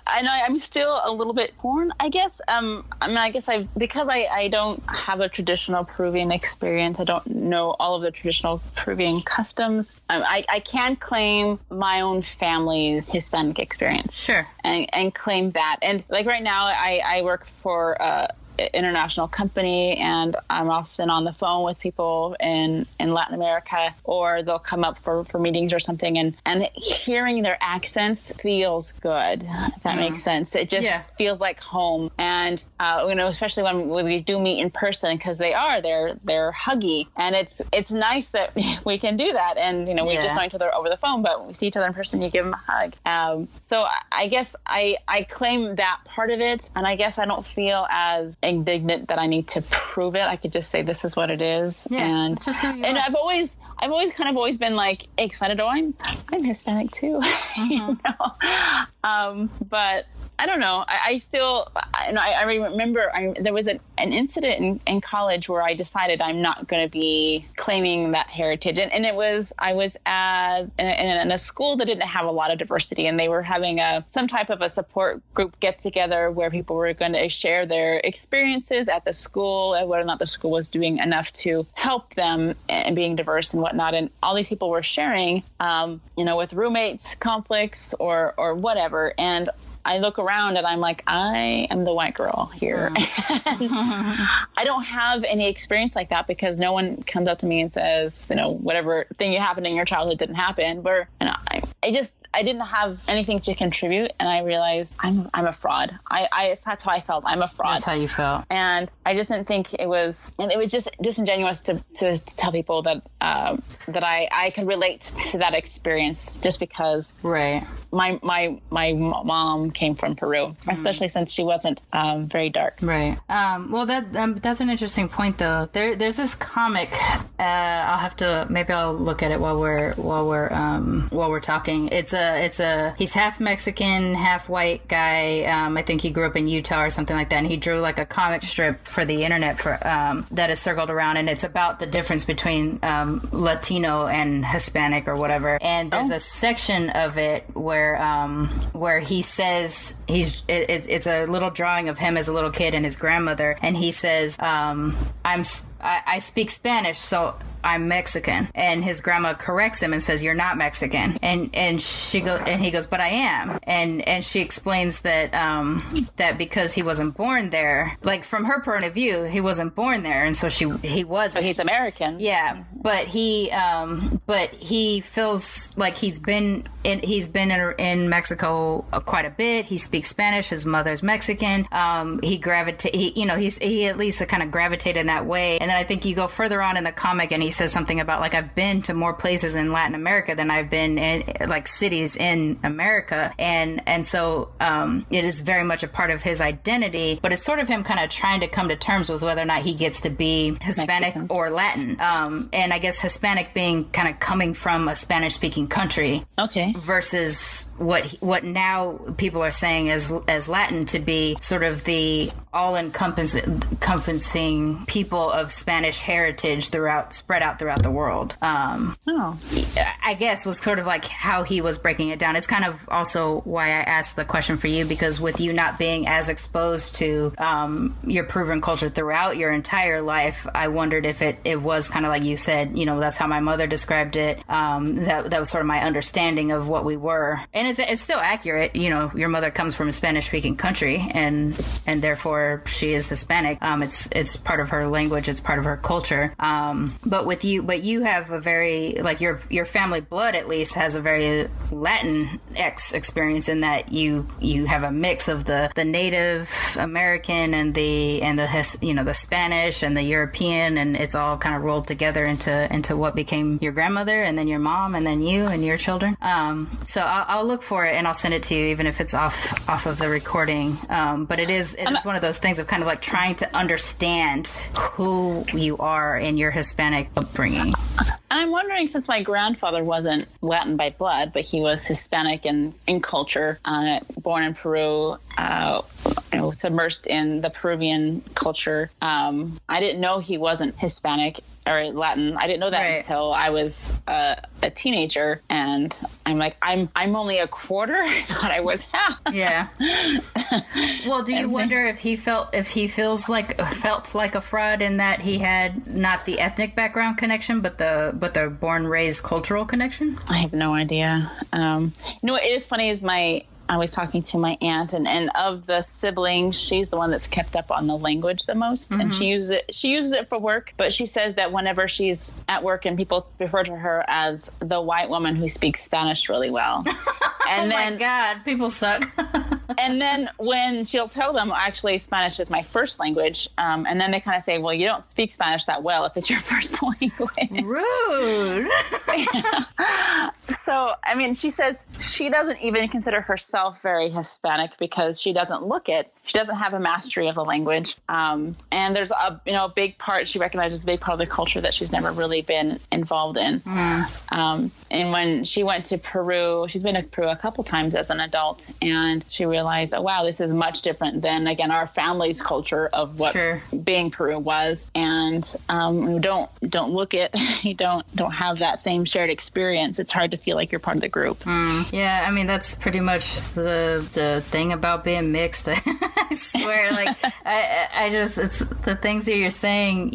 I know I'm still a little bit torn, I guess. I mean, I guess because I don't have a traditional Peruvian experience. I don't know all of the traditional Peruvian customs. I can claim my own family's Hispanic experience. Sure. And claim that. And like right now, I work for international company, and I'm often on the phone with people in Latin America, or they'll come up for meetings or something, and hearing their accents feels good, if that makes sense. It just feels like home. And especially when we do meet in person, because they're huggy, and it's nice that we can do that. And we just know each other over the phone, but when we see each other in person, you give them a hug. So I guess I claim that part of it, and I guess I don't feel as indignant that I need to prove it. I could just say this is what it is. And just who you and are. I've always been like excited. Oh, I'm Hispanic too. But I don't know. I remember there was an incident in college where I decided I'm not going to be claiming that heritage. And I was in a school that didn't have a lot of diversity, and they were having some type of a support group get together where people were going to share their experiences at the school and whether or not the school was doing enough to help them and being diverse and whatnot. And all these people were sharing, with roommates, conflicts or whatever. And I look around and I'm like, I am the white girl here. And I don't have any experience like that, because no one comes up to me and says, whatever thing you happened in your childhood didn't happen. But I didn't have anything to contribute, and I realized I'm a fraud. That's how I felt. I'm a fraud. That's how you felt. And I just didn't think it was just disingenuous to tell people that I could relate to that experience, just because my mom came from Peru, especially since she wasn't very dark. Right. Well, that's an interesting point, though. There's this comic. I'll look at it while we're talking. He's half Mexican, half white guy. I think he grew up in Utah or something like that, and he drew like a comic strip for the internet that is circled around, and it's about the difference between Latino and Hispanic or whatever. And there's a section of it where he says it's a little drawing of him as a little kid and his grandmother, and he says, I speak Spanish, so I'm Mexican. And his grandma corrects him and says, you're not Mexican. And he goes, but I am. And she explains that that because he wasn't born there, like from her point of view, he wasn't born there, and so he was. So he's American. Yeah, but he feels like he's been in Mexico quite a bit. He speaks Spanish. His mother's Mexican. He at least kind of gravitated in that way. And then I think you go further on in the comic, and he says something about like, I've been to more places in Latin America than I've been in like cities in America, and so it is very much a part of his identity. But it's sort of him kind of trying to come to terms with whether or not he gets to be Hispanic Mexican or Latin, and I guess Hispanic being kind of coming from a Spanish-speaking country, versus what now people are saying as Latin to be sort of the all-encompassing people of Spanish heritage spread out throughout the world. I guess was sort of like how he was breaking it down. It's kind of also why I asked the question for you, because with you not being as exposed to your Peruvian culture throughout your entire life, I wondered if it was kind of like you said, that's how my mother described it. That was sort of my understanding of what we were. And it's still accurate. Your mother comes from a Spanish-speaking country, and therefore she is Hispanic. It's part of her language. It's part of her culture. But you have a very, like, your family blood at least has a very Latinx experience, in that you have a mix of the Native American and the Spanish and the European, and it's all kind of rolled together into what became your grandmother, and then your mom, and then you and your children. So I'll look for it and I'll send it to you, even if it's off of the recording. But it is one of those things of kind of like trying to understand who you are in your Hispanic upbringing. I'm wondering, since my grandfather wasn't Latin by blood, but he was Hispanic in culture, born in Peru, submersed in the Peruvian culture. I didn't know he wasn't Hispanic or Latin. I didn't know that until I was a teenager, and I'm like, I'm only a quarter. I thought I was half. Yeah. Well, do you wonder if he felt like a fraud in that he had not the ethnic background connection, but the born raised cultural connection? I have no idea. What is funny is I was talking to my aunt, and of the siblings, she's the one that's kept up on the language the most, and she uses it for work. But she says that whenever she's at work and people refer to her as the white woman who speaks Spanish really well. And my God, people suck. And then when she'll tell them, actually, Spanish is my first language, and then they kind of say, well, you don't speak Spanish that well if it's your first language. Rude. So, I mean, she says she doesn't even consider herself very Hispanic because she doesn't have a mastery of the language. And there's a big part, she recognizes a big part of the culture that she's never really been involved in. And when she went to Peru, she's been to Peru a couple times as an adult, and she realized, oh, wow, this is much different than, again, our family's culture of what being Peru was. And don't look at, you don't have that same shared experience. It's hard to feel like you're part of the group. Yeah, I mean, that's pretty much the thing about being mixed. I swear, like, it's the things that you're saying,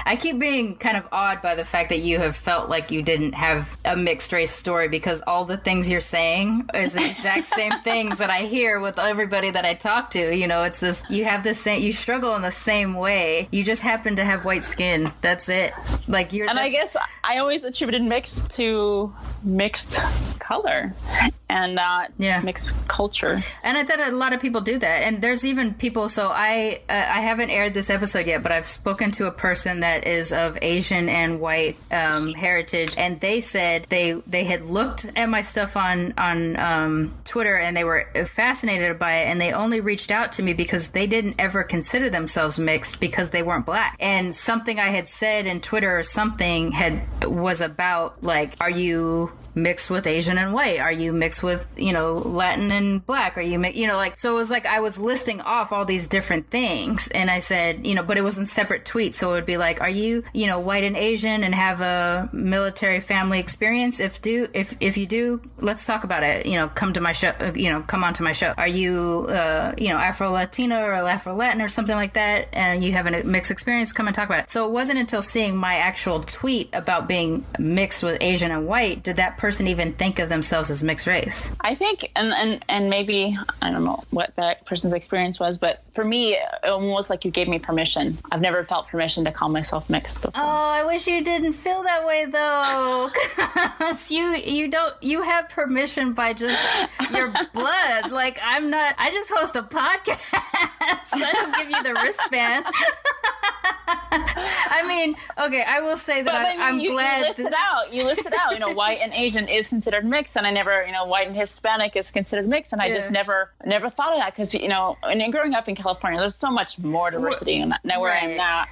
I keep being kind of awed by the fact that you have felt like you didn't have a mixed race story, because all the things you're saying is the exact same things that I hear with everybody that I talk to. It's this, you have the same, you struggle in the same way. You just happen to have white skin. That's it. Like I guess I always attributed mixed to mixed color and not mixed culture. And I thought a lot of people do that. And there's even people, so I haven't aired this episode yet, but I've spoken to a person that is of Asian and white heritage, and they said they had looked at my stuff on Twitter and they were fascinated by it, and they only reached out to me because they didn't ever consider themselves mixed because they weren't black. And something I had said in Twitter or something was about, like, are you mixed with Asian and white? Are you mixed with, Latin and black? Are you so it was like I was listing off all these different things, and I said, but it was in separate tweets, so it would be like, are you, white and Asian and have a military family experience? If you do, let's talk about it. Come to my show, come onto my show. Are you Afro-Latino or Afro-Latin or something like that, and you have a mixed experience? Come and talk about it. So it wasn't until seeing my actual tweet about being mixed with Asian and white did that person even think of themselves as mixed race. I think, and maybe, I don't know what that person's experience was, but for me, almost like you gave me permission. I've never felt permission to call myself mixed before. Oh, I wish you didn't feel that way, though. Because you have permission by just your blood. Like, I'm not, I just host a podcast. I don't give you the wristband. I mean, okay, I will say that I'm glad. You listed out, white and Asian is considered mixed, and I never, white and Hispanic is considered mixed, and I just never thought of that, because, and growing up in California, there's so much more diversity now where I'm now.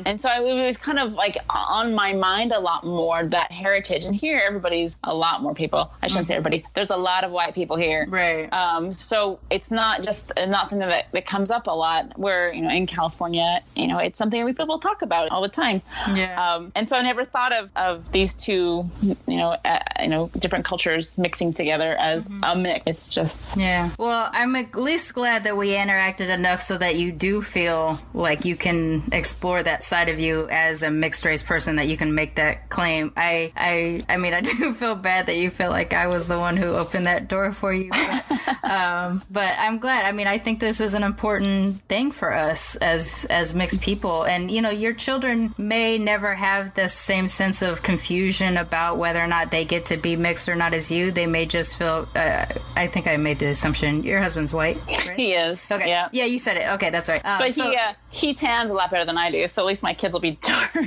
And so it was kind of like on my mind a lot more, that heritage. And here, everybody's a lot more people. I shouldn't say everybody. There's a lot of white people here. Right. So it's not something that comes up a lot, where, in California, it's something that people talk about all the time. Yeah. And so I never thought of these two, different cultures mixing together as a mix. It's just... Yeah. Well, I'm at least glad that we interacted enough so that you do feel like you can explore that side of you as a mixed race person, that you can make that claim. I mean, I do feel bad that you feel like I was the one who opened that door for you. But I'm glad. I mean, I think this is an important thing for us as mixed people. And, your children may never have the same sense of confusion about whether or not they get to be mixed or not as you. They may just feel, I think I made the assumption, your husband's white, right? He is. Okay. Yeah, you said it. Okay, that's right. But he tans a lot better than I do, so at least my kids will be darker.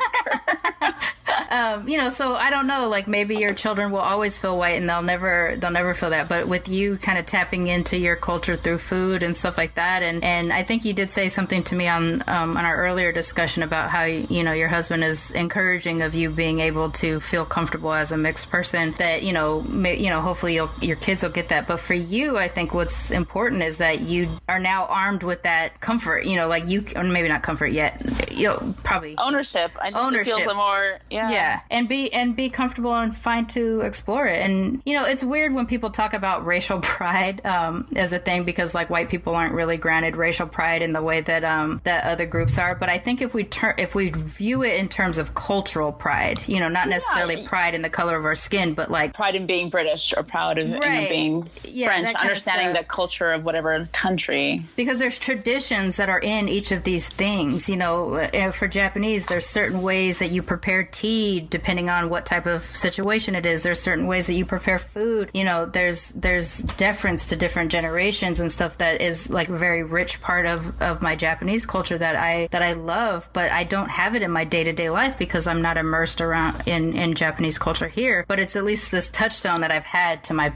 So I don't know, like maybe your children will always feel white and they'll never feel that. But with you kind of tapping into your culture through food and stuff like that. And I think you did say something to me on our earlier discussion about how, your husband is encouraging of you being able to feel comfortable as a mixed person, that, hopefully your kids will get that. But for you, I think what's important is that you are now armed with that comfort, or maybe not comfort yet, probably ownership. I just feel the more, and be comfortable and fine to explore it. And, it's weird when people talk about racial pride as a thing, because like white people aren't really granted racial pride in the way that that other groups are. But I think if we view it in terms of cultural pride, not necessarily pride in the color of our skin, but like pride in being British or proud of being French, understanding the culture of whatever country. Because there's traditions that are in each of these things. For Japanese, there's certain ways that you prepare tea depending on what type of situation it is. There's certain ways that you prepare food. There's deference to different generations and stuff that is like a very rich part of my Japanese culture that I love, but I don't have it in my day-to-day life because I'm not immersed around in Japanese culture here. But it's at least this touchstone that I've had to my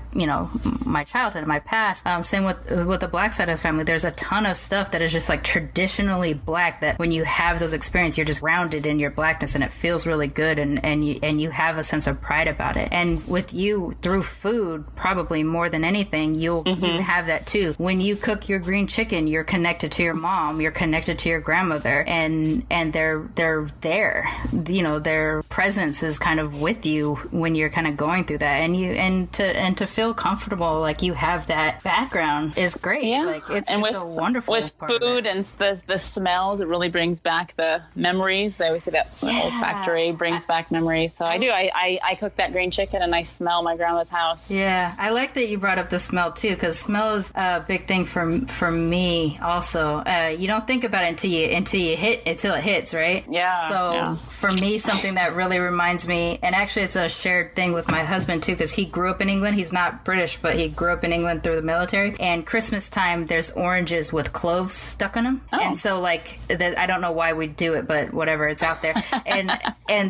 my childhood and my past. Same with the black side of the family. There's a ton of stuff that is just like traditionally black that when you have those experiences, you're just grounded in your blackness and it feels really good, and you have a sense of pride about it. And with you, through food, probably more than anything, you have that too. When you cook your green chicken, you're connected to your mom, you're connected to your grandmother, and they're there. Their presence is kind of with you when you're kind of going through that, and to feel comfortable like you have that background is great. Yeah, like it's a wonderful with part food and the smells. It really brings back the memories. They always say that olfactory brings back memories. So I do. I cook that green chicken and I smell my grandma's house. Yeah, I like that you brought up the smell too, because smell is a big thing for me also. You don't think about it until it hits, right? Yeah. So for me, something that really reminds me, and actually it's a shared thing with my husband too, because he grew up in England. He's not British, but he grew up in England through the military. And Christmas time, there's oranges with cloves stuck in them. Oh. And so like, I don't know why we do it, but whatever, it's out there.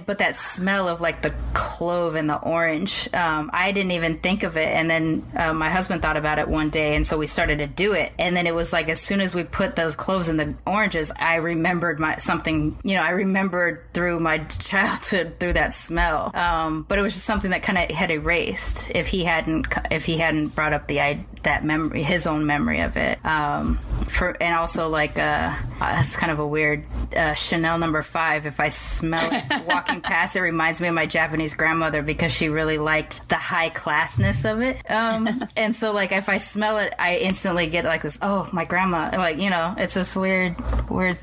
But that smell of like the clove and the orange, I didn't even think of it. And then my husband thought about it one day, and so we started to do it. And then it was like, as soon as we put those cloves in the oranges, I remembered I remembered through my childhood through that smell. But it was just something that kind of had erased if he hadn't brought up that memory, his own memory of it. And also like it's kind of a weird Chanel number 5. If I smell it walking past, it reminds me of my Japanese grandmother because she really liked the high classness of it. And so like if I smell it, I instantly get like this, oh, my grandma, like, it's this weird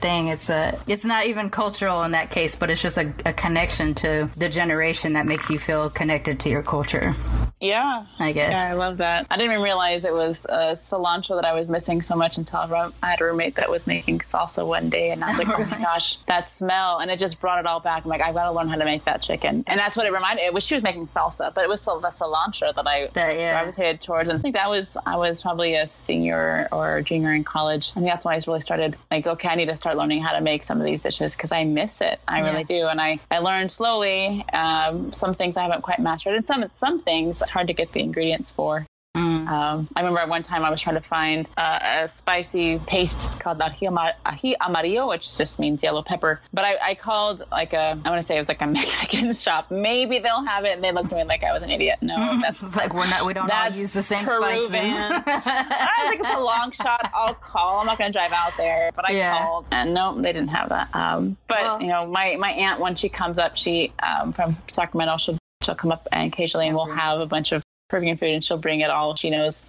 thing. It's not even cultural in that case, but it's just a connection to the generation that makes you feel connected to your culture. Yeah, I guess. Yeah, I love that. I didn't even realize it was cilantro that I was missing so much until I had a roommate that was making salsa one day, and I was like, oh my gosh, that smell, and it just brought it all back. I'm like, I've got to learn how to make that chicken, and that's what it reminded. It was she was making salsa, but it was the cilantro that I gravitated towards, and I think I was probably a senior or junior in college. I think that's when I really started like, okay, I need to start learning how to make some of these dishes because I miss it. I really do, and I learned slowly. Some things I haven't quite mastered, and some things it's hard to get the ingredients for. I remember at one time I was trying to find a spicy paste called ají amarillo, which just means yellow pepper. But I called I want to say it was like a Mexican shop. Maybe they'll have it. And they looked at me like I was an idiot. No, that's it's like we don't all use the same Peruvian spices. I was like, it's a long shot. I'll call. I'm not going to drive out there. But I called, and no, they didn't have that. My aunt, when she comes up, she from Sacramento, she'll come up and occasionally, and we'll have a bunch of Peruvian food, and she'll bring it all. She knows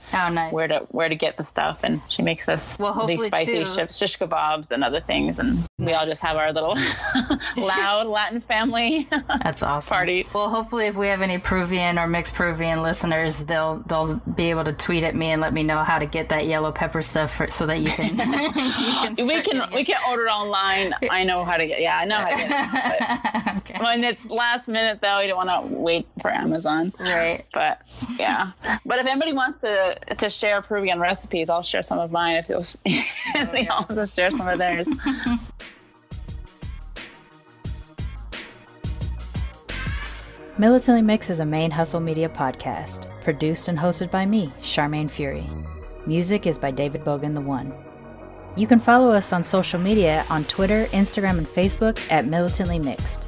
where to get the stuff, and she makes us these spicy shish kebabs and other things, and we all just have our little loud Latin family. That's awesome. Parties. Well, hopefully, if we have any Peruvian or mixed Peruvian listeners, they'll be able to tweet at me and let me know how to get that yellow pepper stuff so that you can. we can order online. I know how to get. Yeah, I know how to get it. Okay. When it's last minute, though, you don't want to wait for Amazon. Right. But. Yeah, but if anybody wants to share Peruvian recipes, I'll share some of mine. If they also share some of theirs. Militantly Mixed is a ManeHustle media podcast, produced and hosted by me, Sharmane Fury. Music is by David Bogan the One. You can follow us on social media on Twitter, Instagram, and Facebook at Militantly Mixed.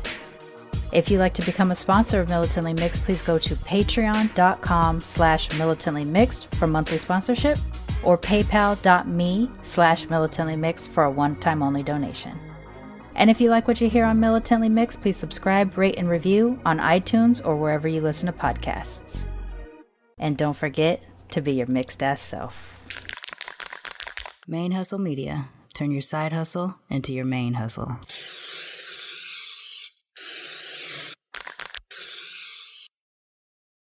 If you'd like to become a sponsor of Militantly Mixed, please go to patreon.com/militantlymixed for monthly sponsorship or paypal.me/militantlymixed for a one-time only donation. And if you like what you hear on Militantly Mixed, please subscribe, rate, and review on iTunes or wherever you listen to podcasts. And don't forget to be your mixed-ass self. ManeHustle Media. Turn your side hustle into your main hustle.